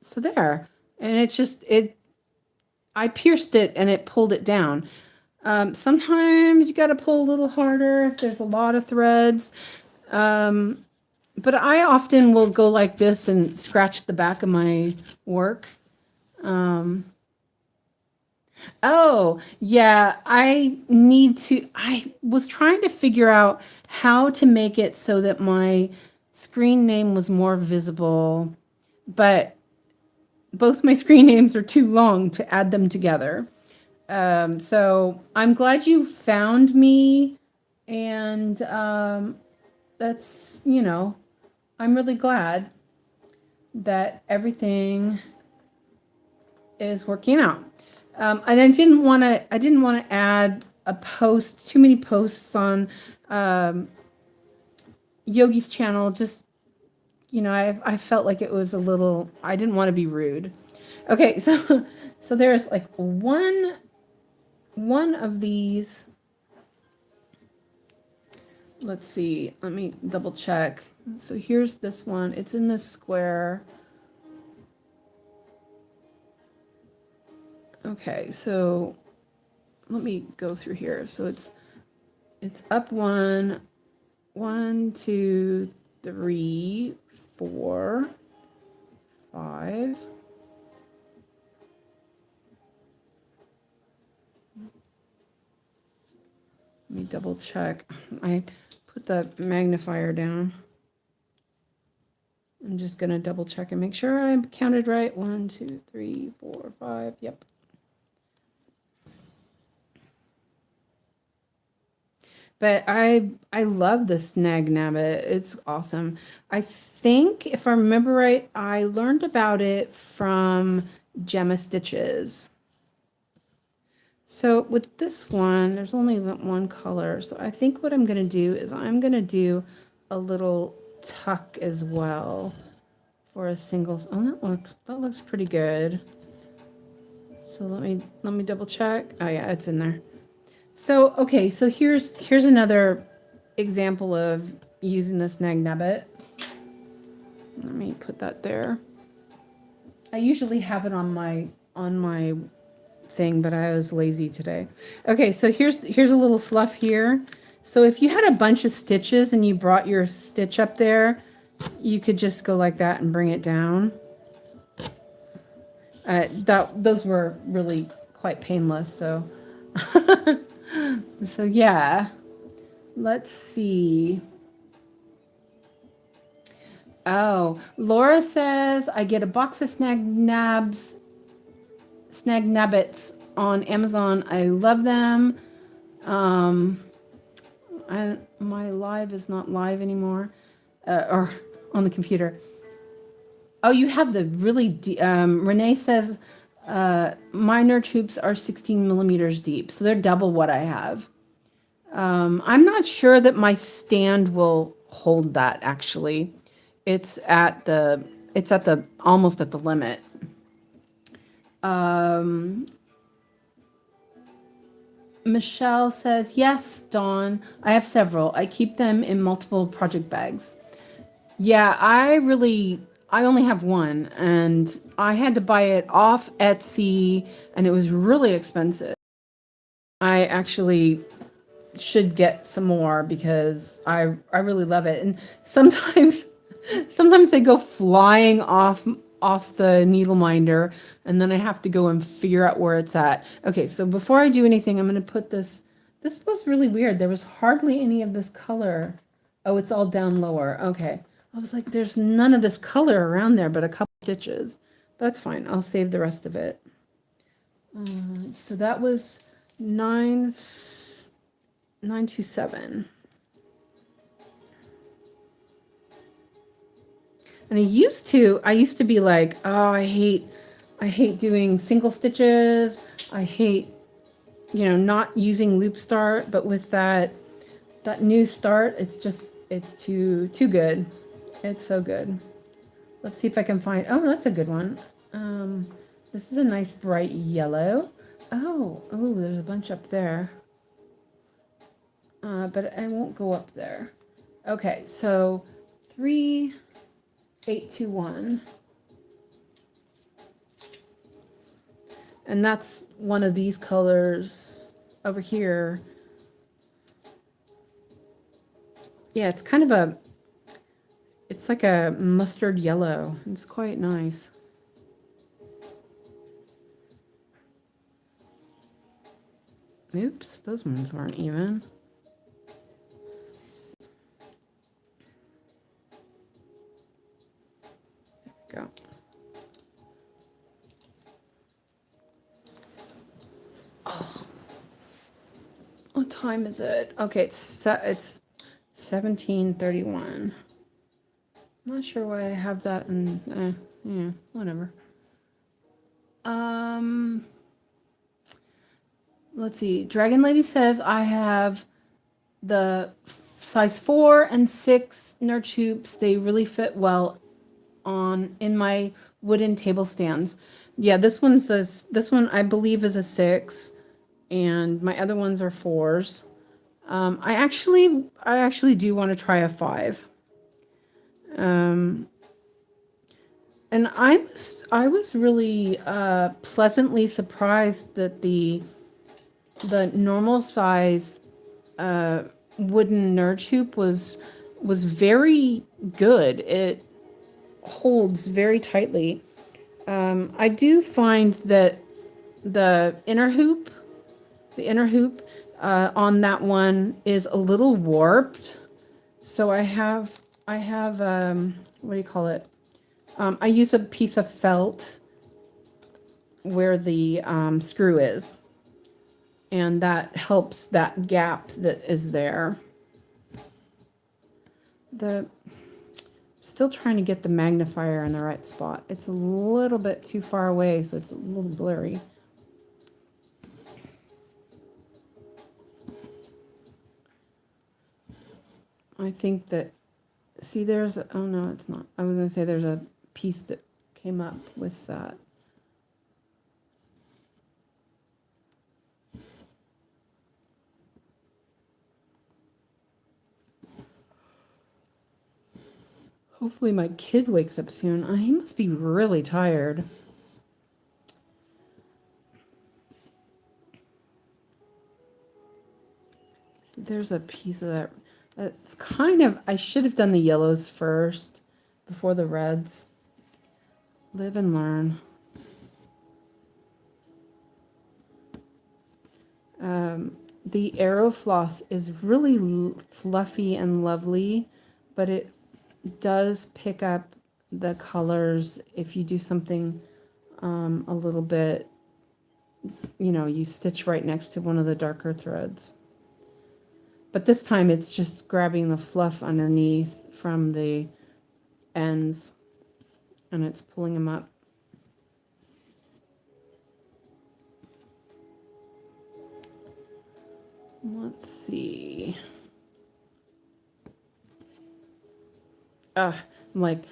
Speaker 2: so there, and it's just, I pierced it and it pulled it down. Sometimes you got to pull a little harder if there's a lot of threads. But I often will go like this and scratch the back of my work. Oh, yeah, I was trying to figure out how to make it so that my screen name was more visible, but both my screen names are too long to add them together. So I'm glad you found me, and that's, you know, I'm really glad that everything is working out. And I didn't want to add too many posts on Yogi's channel. Just, you know, I felt like it was a little, I didn't want to be rude. Okay, so there's like one of these. Let's see, let me double check. So here's this one. It's in this square. Okay, so let me go through here. So it's up 1, 2, 3, 4, 5. Let me double check. I put the magnifier down. I'm just going to double check and make sure I counted right. 1, 2, 3, 4, 5. Yep. But I love the Snag Nabbit. It's awesome. I think, if I remember right, I learned about it from Gemma Stitches. So with this one, there's only one color. So I think what I'm going to do is I'm going to do a little tuck as well for a single. Oh, that looks pretty good. So let me double check. Oh yeah, it's in there. So, okay, so here's another example of using the Snag Nabbit. Let me put that there. I usually have it on my thing, but I was lazy today. Okay, so here's a little fluff here. So if you had a bunch of stitches and you brought your stitch up there, you could just go like that and bring it down. Those were really quite painless, so so yeah, let's see. Oh, Laura says I get a box of Snag Nabbits on Amazon. I love them. And my live is not live anymore, or on the computer. Oh, you have the really deep. Renee says my nerd hoops are 16 millimeters deep, so they're double what I have. I'm not sure that my stand will hold that. Actually, it's at the almost at the limit. Michelle says, yes, Dawn, I have several. I keep them in multiple project bags. Yeah, I only have one, and I had to buy it off Etsy, and it was really expensive. I actually should get some more because I really love it. And sometimes they go flying off the needle minder, and then I have to go and figure out where it's at. Okay, so before I do anything, I'm going to put this. This was really weird. There was hardly any of this color. Oh, it's all down lower. Okay. I was like, there's none of this color around there, but a couple stitches. That's fine. I'll save the rest of it. So that was 927. And I used to be like, oh, I hate doing single stitches. I hate, not using loop start, but with that new start, it's too good. It's so good. Let's see if I can find, oh, that's a good one. This is a nice bright yellow. Oh, there's a bunch up there. But I won't go up there. Okay, so 3821. And that's one of these colors over here. Yeah, it's kind of it's like a mustard yellow. It's quite nice. Oops, those ones weren't even. There we go. Oh. What time is it? Okay, it's 17:31. Not sure why I have that in, yeah, whatever. Let's see. Dragon Lady says I have the size 4 and 6 nerd hoops. They really fit well in my wooden table stands. Yeah, this one I believe is a 6, and my other ones are 4s. I actually do want to try a 5. And I was really pleasantly surprised that the normal size wooden nerd hoop was very good. It holds very tightly. I do find that the inner hoop on that one is a little warped. So I have what do you call it? I use a piece of felt where the screw is, and that helps that gap that is there. Still trying to get the magnifier in the right spot. It's a little bit too far away, so it's a little blurry. I think that, see, oh no, it's not. I was going to say there's a piece that came up with that. Hopefully my kid wakes up soon. He must be really tired. See, there's a piece of that. It's kind of, I should have done the yellows first before the reds. Live and learn. The Arrow floss is really fluffy and lovely, but it does pick up the colors if you do something a little bit you know, you stitch right next to one of the darker threads. But this time it's just grabbing the fluff underneath from the ends and it's pulling them up. Let's see. I'm like,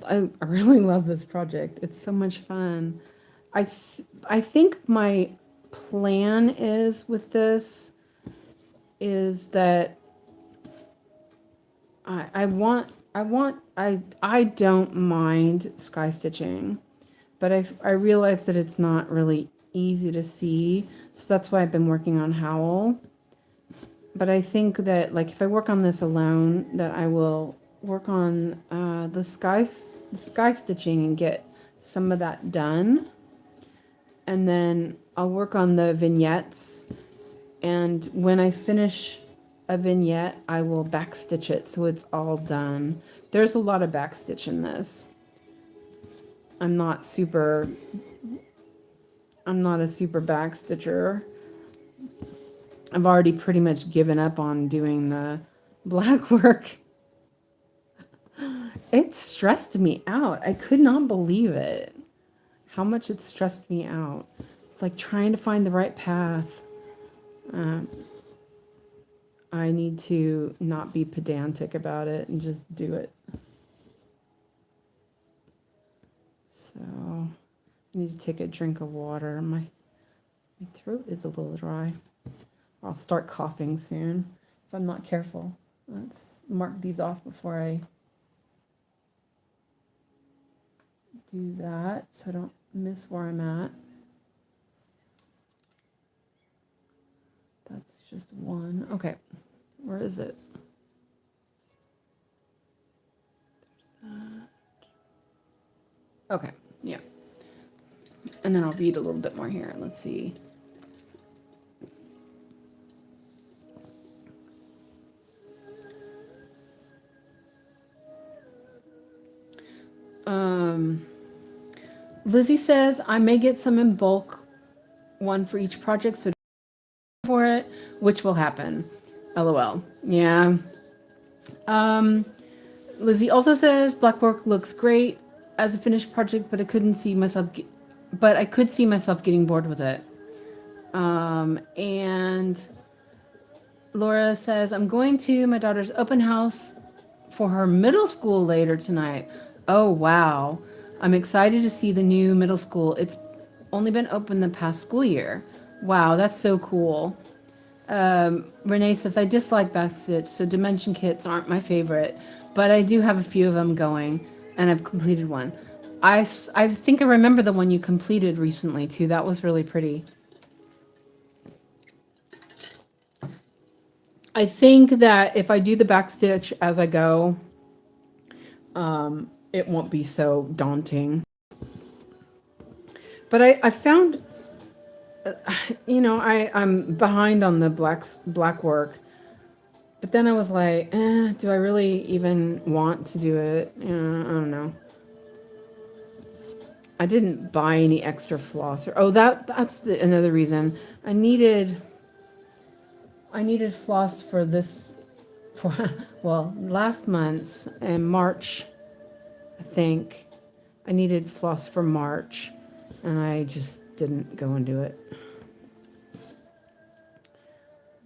Speaker 2: I really love this project. It's so much fun. I think my plan is with this is that I don't mind sky stitching, but I realize that it's not really easy to see, so that's why I've been working on Howl. But I think that, like, if I work on this alone, that I will work on the sky stitching and get some of that done, and then I'll work on the vignettes, and when I finish a vignette I will back stitch it so it's all done. There's a lot of back stitch in this. I'm not a super back stitcher. I've already pretty much given up on doing the black work. It stressed me out. I could not believe it. How much it stressed me out. It's like trying to find the right path. I need to not be pedantic about it and just do it. So I need to take a drink of water. My throat is a little dry. I'll start coughing soon if I'm not careful. Let's mark these off before I do that so I don't miss where I'm at. That's just one. Okay, where is it? There's that. Okay, yeah. And then I'll read a little bit more here. Let's see. Lizzie says, I may get some in bulk, one for each project, so for it, which will happen. LOL. Yeah. Lizzie also says, black work looks great as a finished project, but I could see myself getting bored with it. And Laura says, I'm going to my daughter's open house for her middle school later tonight. Oh, wow. I'm excited to see the new middle school. It's only been open the past school year. Wow, that's so cool. Renee says, I dislike backstitch, so dimension kits aren't my favorite, but I do have a few of them going, and I've completed one. I think I remember the one you completed recently, too. That was really pretty. I think that if I do the backstitch as I go, it won't be so daunting. But I found, you know, I'm behind on the black work. But then I was like, do I really even want to do it? I don't know. I didn't buy any extra floss. That's another reason. I needed floss for this, well, last month's in March, I think. I needed floss for March, and I just didn't go and do it.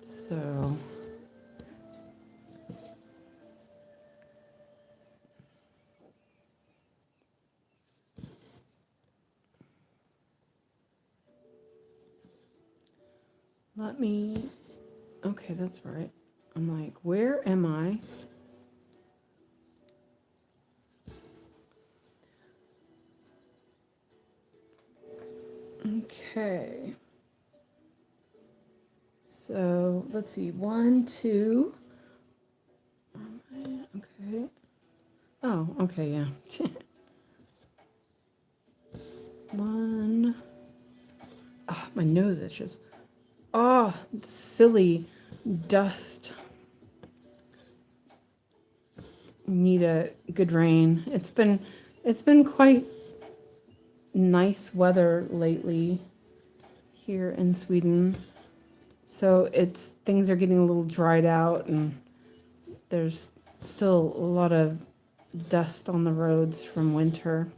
Speaker 2: So let me, okay, that's right. I'm like, where am I? Okay. So let's see, 1, 2. Okay. Oh, okay, yeah. 1. Oh, my nose itches. Oh, silly dust. Need a good rain. It's been quite nice weather lately here in Sweden. So things are getting a little dried out, and there's still a lot of dust on the roads from winter.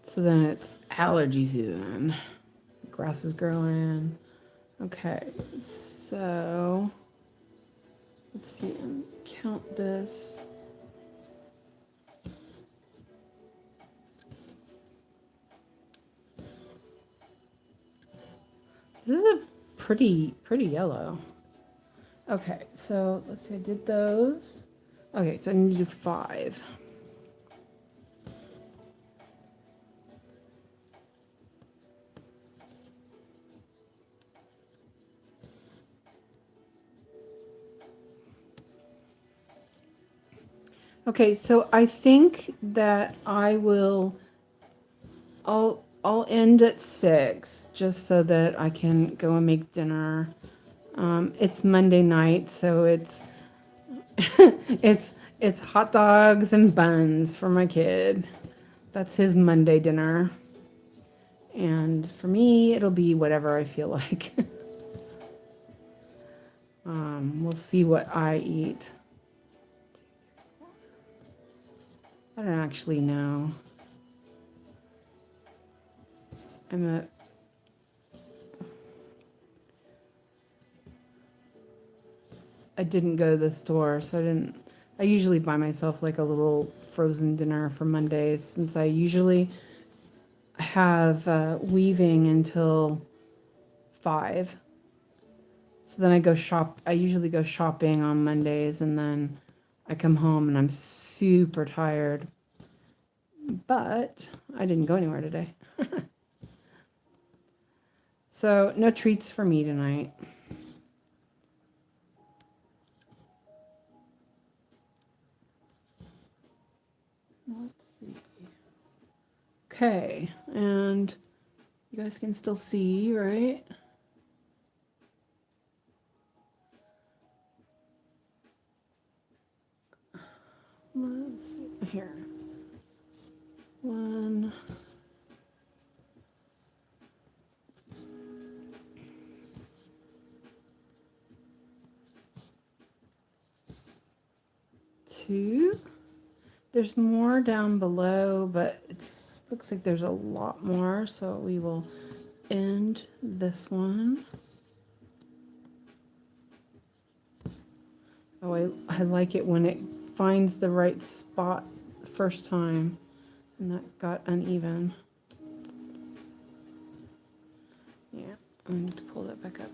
Speaker 2: So then it's allergy season. Grass is growing. Okay, so let's see, count this. This is a pretty yellow. Okay, so let's see, I did those. Okay, so I need to do 5. Okay, so I think that I'll end at 6 just so that I can go and make dinner. It's Monday night, so it's it's hot dogs and buns for my kid. That's his Monday dinner. And for me, it'll be whatever I feel like. We'll see what I eat. I don't actually know. I didn't go to the store, so I usually buy myself like a little frozen dinner for Mondays, since I usually have weaving until 5. So then I usually go shopping on Mondays, and then I come home and I'm super tired. But I didn't go anywhere today. So no treats for me tonight. Let's see. Okay, and you guys can still see, right? Let's see here. 1. 2. There's more down below, but looks like there's a lot more, so we will end this one. Oh, I like it when it finds the right spot the first time, and that got uneven. Yeah, I need to pull that back up.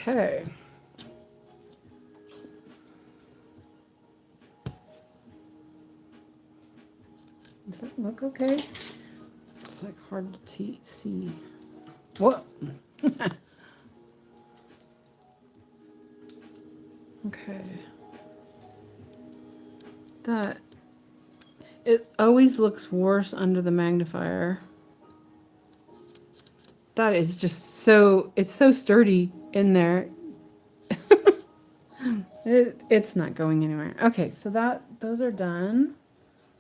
Speaker 2: Okay. Does that look okay? It's like hard to see. Whoa. Okay. It always looks worse under the magnifier. That is just it's so sturdy in there. It's not going anywhere. Okay, so those are done.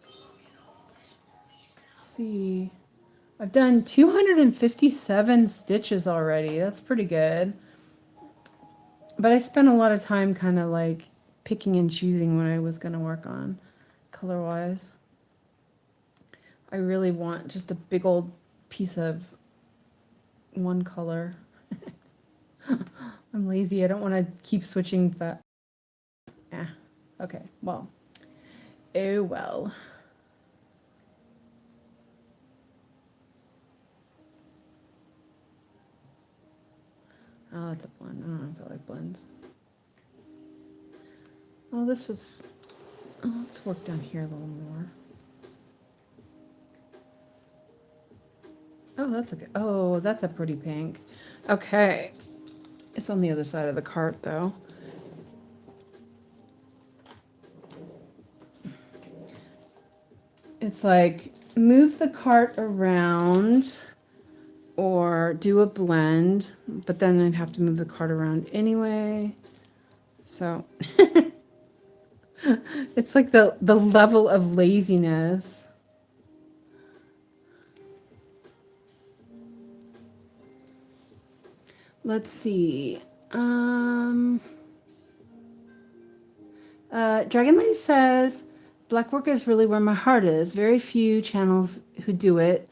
Speaker 2: Let's see. I've done 257 stitches already. That's pretty good. But I spent a lot of time kind of like picking and choosing what I was going to work on color-wise. I really want just a big old piece of one color. I'm lazy. I don't want to keep switching that. Yeah. Okay. Well. Oh well. Oh, that's a blend. I don't know if I like blends. Oh, this is. Oh, let's work down here a little more. Oh, that's a pretty pink. Okay. It's on the other side of the cart, though. It's like move the cart around or do a blend, but then I'd have to move the cart around anyway. So it's like the level of laziness. Let's see. Dragon Lady says, black work is really where my heart is. Very few channels who do it.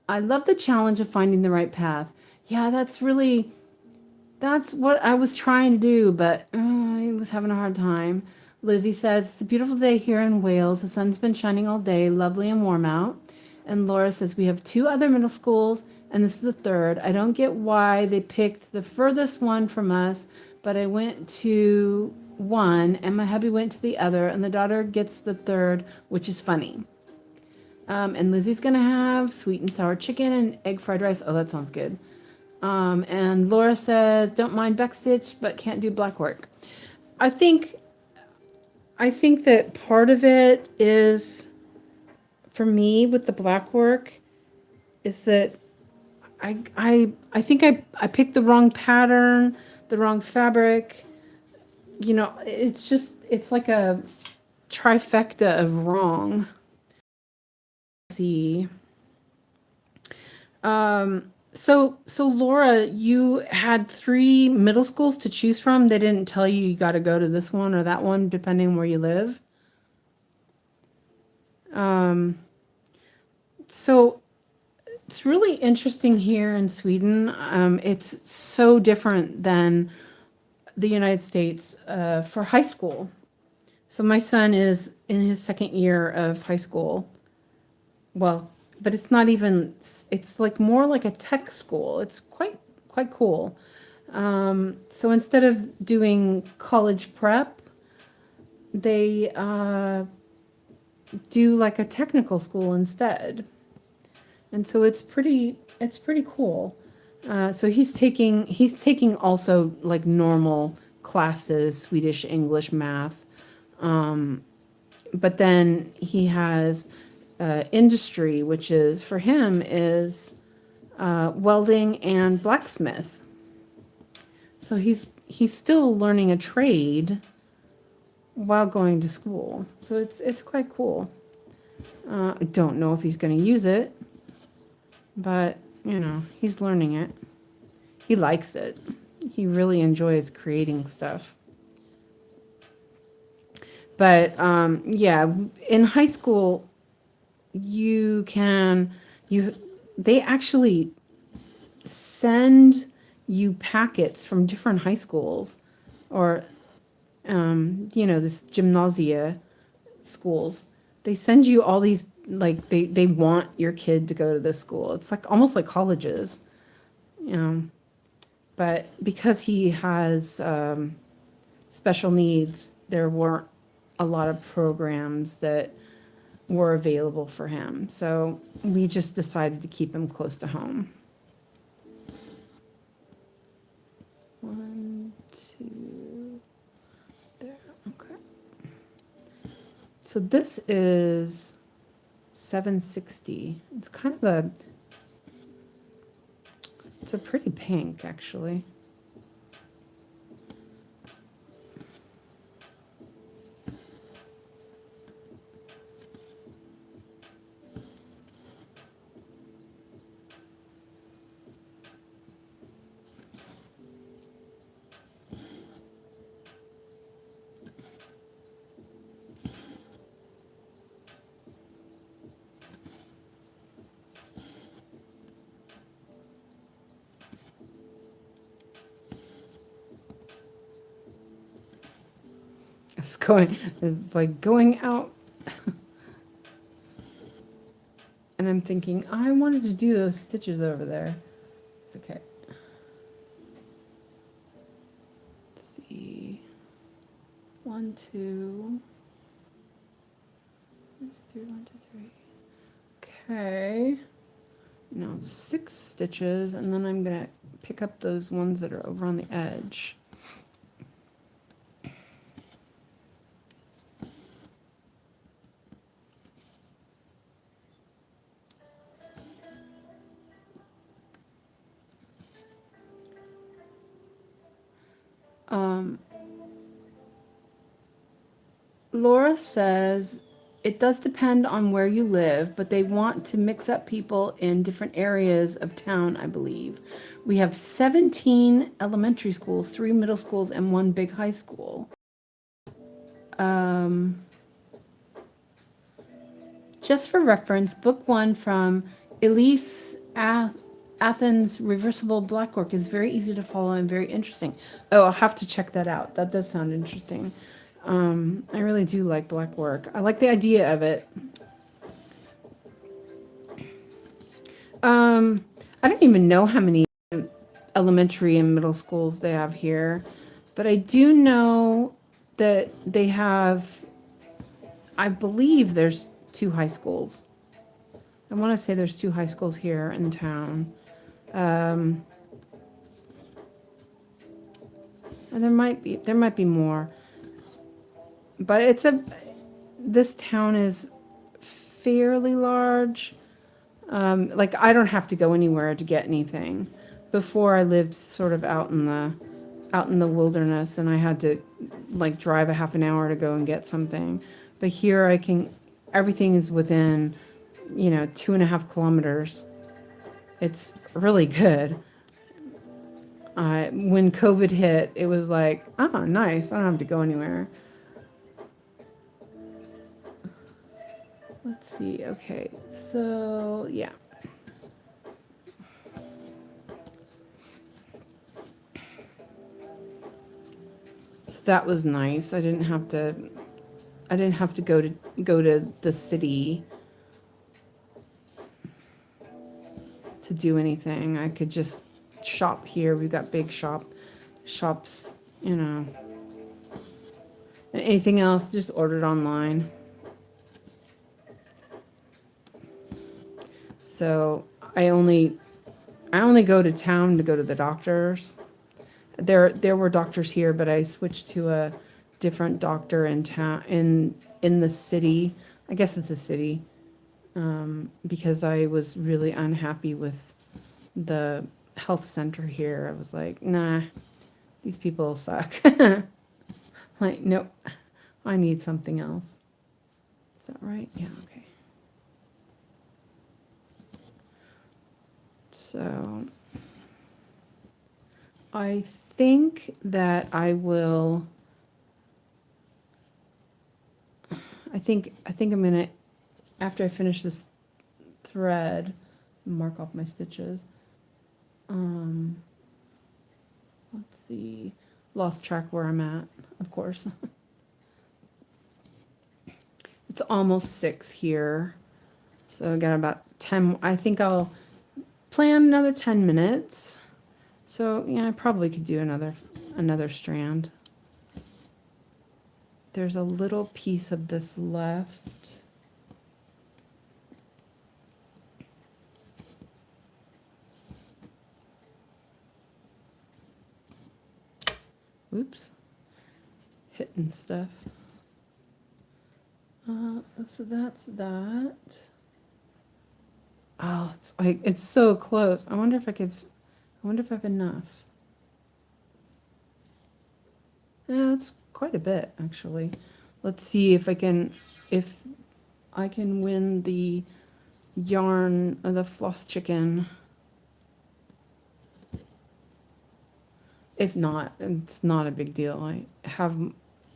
Speaker 2: I love the challenge of finding the right path. Yeah, that's what I was trying to do, but I was having a hard time. Lizzie says, it's a beautiful day here in Wales. The sun's been shining all day, lovely and warm out. And Laura says, we have 2 other middle schools, and this is the 3rd. I don't get why they picked the furthest one from us, but I went to one, and my hubby went to the other, and the daughter gets the 3rd, which is funny. And Lizzie's going to have sweet and sour chicken and egg fried rice. Oh, that sounds good. And Laura says, don't mind backstitch, but can't do black work. I think that part of it is, for me with the black work, is that I think I picked the wrong pattern, the wrong fabric. You know, it's like a trifecta of wrong. See. So Laura, you had 3 middle schools to choose from. They didn't tell you got to go to this one or that one, depending where you live. So it's really interesting here in Sweden. It's so different than the United States for high school. So my son is in his 2nd year of high school. Well, but it's not even, it's like more like a tech school. It's quite cool. So instead of doing college prep, they do like a technical school instead. And so it's pretty cool. So he's taking also like normal classes, Swedish, English, math. But then he has industry, which is for him is welding and blacksmith. So he's still learning a trade while going to school. So it's quite cool. I don't know if he's going to use it, but you know, he's learning it. He likes it. He really enjoys creating stuff. But yeah, in high school, they actually send you packets from different high schools, or you know, this gymnasia schools. They send you all these, like they want your kid to go to this school. It's like almost like colleges, you know. But because he has special needs, there weren't a lot of programs that were available for him. So we just decided to keep him close to home. 1, 2, there, okay. So this is 760. It's kind of it's a pretty pink, actually. It's like going out. And I'm thinking, I wanted to do those stitches over there. It's okay. Let's see. 1, 2. 1, 2, 3, 1, 2, 3. Okay. Now 6 stitches, and then I'm gonna pick up those ones that are over on the edge. Laura says it does depend on where you live, but they want to mix up people in different areas of town, I believe. We have 17 elementary schools, 3 middle schools, and 1 big high school. Just for reference, book 1 from Elise Athens' Reversible Blackwork is very easy to follow and very interesting. Oh, I'll have to check that out. That does sound interesting. I really do like black work. I like the idea of it. I don't even know how many elementary and middle schools they have here, but I do know that they have, I believe there's 2 high schools. I want to say there's 2 high schools here in town. And there might be more. But this town is fairly large. Like I don't have to go anywhere to get anything. Before I lived sort of out in the wilderness, and I had to like drive a half an hour to go and get something. But here everything is within, 2.5 kilometers. It's really good. When COVID hit, it was like, nice. I don't have to go anywhere. Let's see. Okay. So, yeah. So that was nice. I didn't have to go to the city to do anything. I could just shop here. We've got big shops, And anything else, just ordered online. So I only go to town to go to the doctors. There were doctors here, but I switched to a different doctor in town in the city. I guess it's a city. Because I was really unhappy with the health center here. I was like, nah, these people suck. Like, nope, I need something else. Is that right? Yeah, okay. So I think that I will, I think I'm gonna, after I finish this thread, mark off my stitches. Let's see, lost track where I'm at, of course. It's almost 6 here, so I got about 10. I think I'll plan another 10 minutes. So yeah, I probably could do another strand. There's a little piece of this left. Oops, hitting stuff. So that's that. Oh, it's so close. I wonder if I have enough. Yeah, it's quite a bit actually. Let's see if I can win the yarn of the floss chicken. If not, it's not a big deal. I have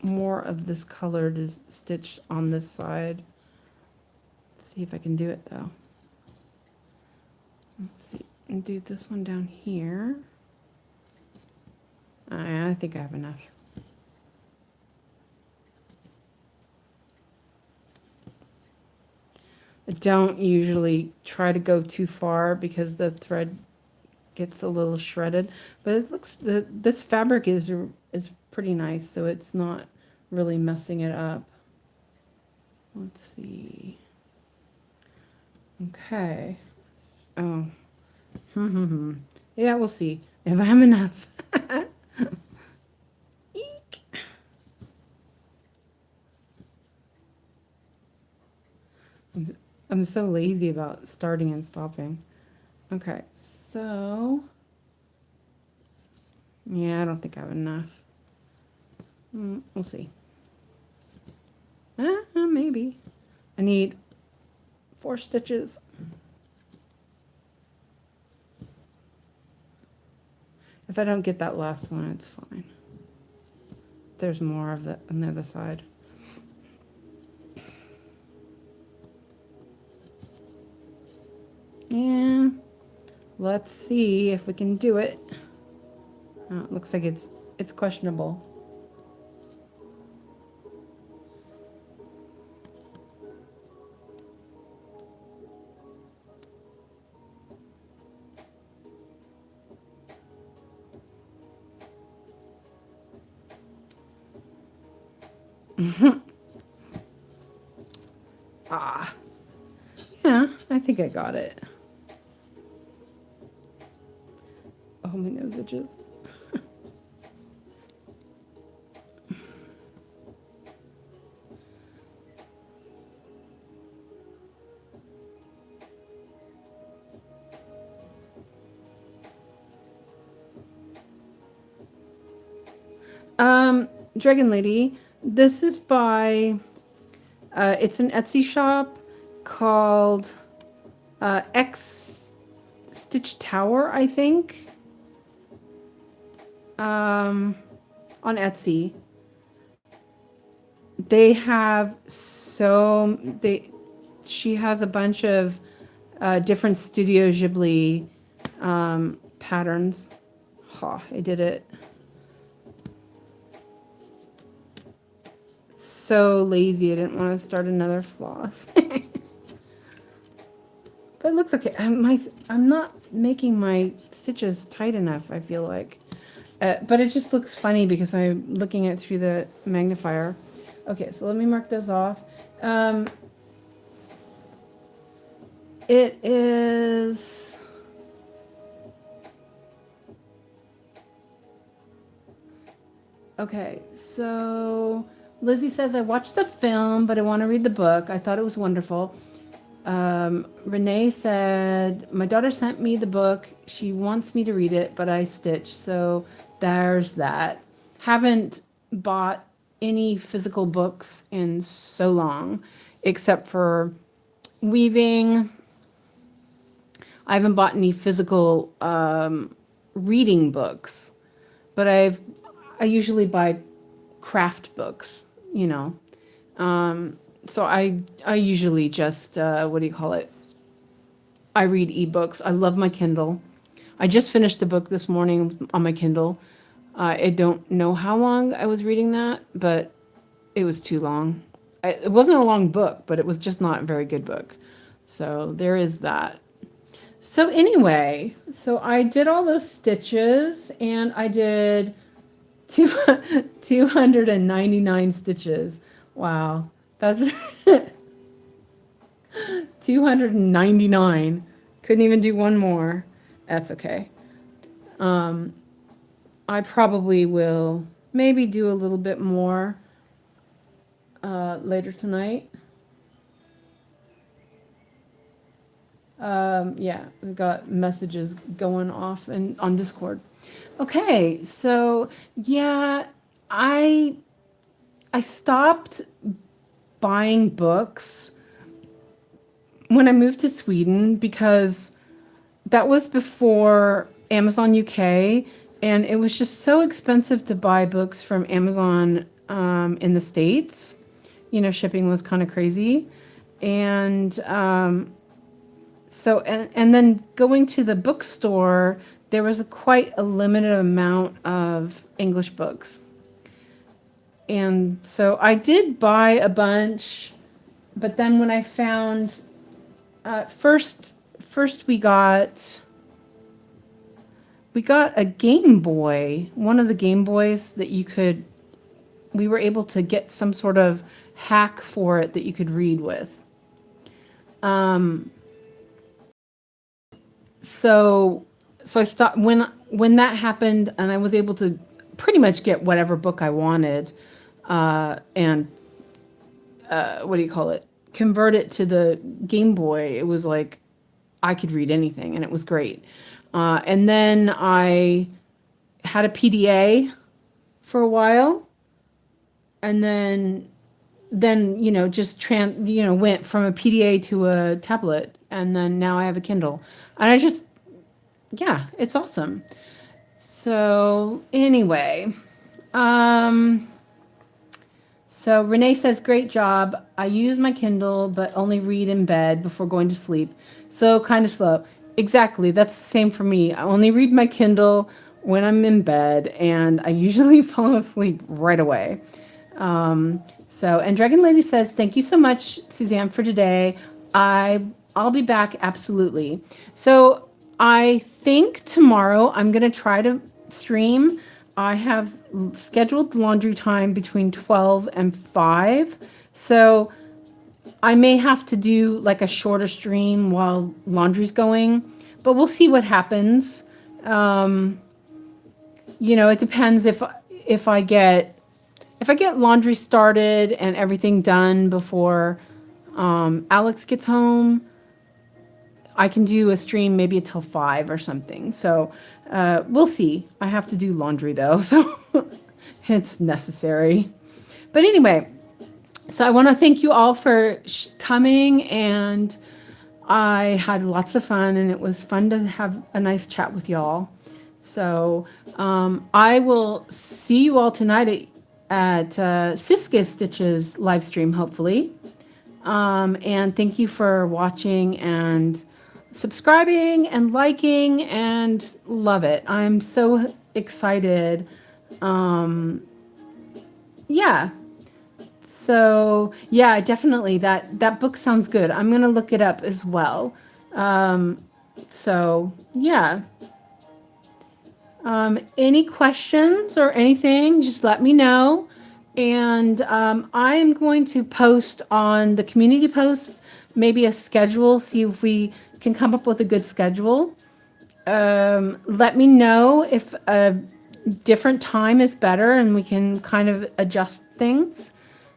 Speaker 2: more of this color to stitch on this side. Let's see if I can do it though. Let's see, and do this one down here. I think I have enough. I don't usually try to go too far because the thread gets a little shredded, but it looks, this fabric is pretty nice, so it's not really messing it up. Let's see. Okay. Oh. Yeah, we'll see if I have enough. Eek. I'm so lazy about starting and stopping. Okay, so yeah, I don't think I have enough. We'll see. Maybe. I need 4 stitches. If I don't get that last one, it's fine. There's more of it on the other side. Yeah. Let's see if we can do it. It looks like it's questionable. Yeah, I think I got it. Oh, my nose itches. Dragon Lady, this is by, it's an Etsy shop called X Stitch Tower, I think, on Etsy. They have she has a bunch of different Studio Ghibli patterns. I did it. So lazy, I didn't want to start another floss. But it looks okay. I'm not making my stitches tight enough, I feel like. But it just looks funny because I'm looking at it through the magnifier. Okay, so let me mark those off. It is... Okay, so Lizzie says, I watched the film, but I want to read the book. I thought it was wonderful. Renee said, my daughter sent me the book. She wants me to read it, but I stitch. So there's that. Haven't bought any physical books in so long, except for weaving. I haven't bought any physical reading books, but I usually buy craft books, you know. So I usually just, what do you call it? I read ebooks. I love my Kindle. I just finished a book this morning on my Kindle. I don't know how long I was reading that, but it was too long. It wasn't a long book, but it was just not a very good book. So there is that. So anyway, so I did all those stitches, and I did 299 stitches. Wow. That's 299. Couldn't even do one more. That's okay. I probably will maybe do a little bit more later tonight. Yeah, we got messages going off on Discord. Okay, so yeah, I stopped buying books when I moved to Sweden because that was before Amazon UK, and it was just so expensive to buy books from Amazon in the States. You know, shipping was kind of crazy. And so, and then going to the bookstore, there was quite a limited amount of English books. And so I did buy a bunch, but then when I found, first we got a Game Boy, one of the Game Boys that we were able to get some sort of hack for it that you could read with. So I stopped when that happened, and I was able to pretty much get whatever book I wanted, and what do you call it? Convert it to the Game Boy. It was like I could read anything, and it was great. And then I had a PDA for a while, and then just went from a PDA to a tablet, and then now I have a Kindle, and yeah, it's awesome. So anyway, so Renee says, great job. I use my Kindle, but only read in bed before going to sleep. So kind of slow. Exactly. That's the same for me. I only read my Kindle when I'm in bed, and I usually fall asleep right away. And Dragon Lady says, thank you so much, Suzanne, for today. I'll be back. Absolutely. So I think tomorrow I'm going to try to stream. I have scheduled laundry time between 12 and 5. So I may have to do like a shorter stream while laundry's going, but we'll see what happens. It depends if I get laundry started and everything done before Alex gets home. I can do a stream maybe until 5 or something. So we'll see. I have to do laundry though, so it's necessary. But anyway, so I want to thank you all for coming, and I had lots of fun, and it was fun to have a nice chat with y'all. So I will see you all tonight at 𝐶𝐶 Stitch's live stream, hopefully. And thank you for watching and subscribing and liking, and love it. I'm so excited. Yeah. So yeah, definitely that book sounds good. I'm gonna look it up as well. So yeah. Any questions or anything, just let me know. And I am going to post on the community post, maybe a schedule, see if we can come up with a good schedule. Let me know if a different time is better and we can kind of adjust things.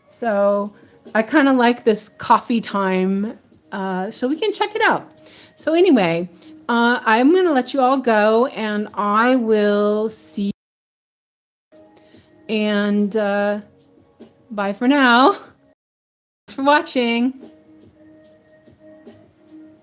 Speaker 2: So I kind of like this coffee time, so we can check it out. So anyway, I'm going to let you all go, and I will see you. And bye for now. Thanks for watching.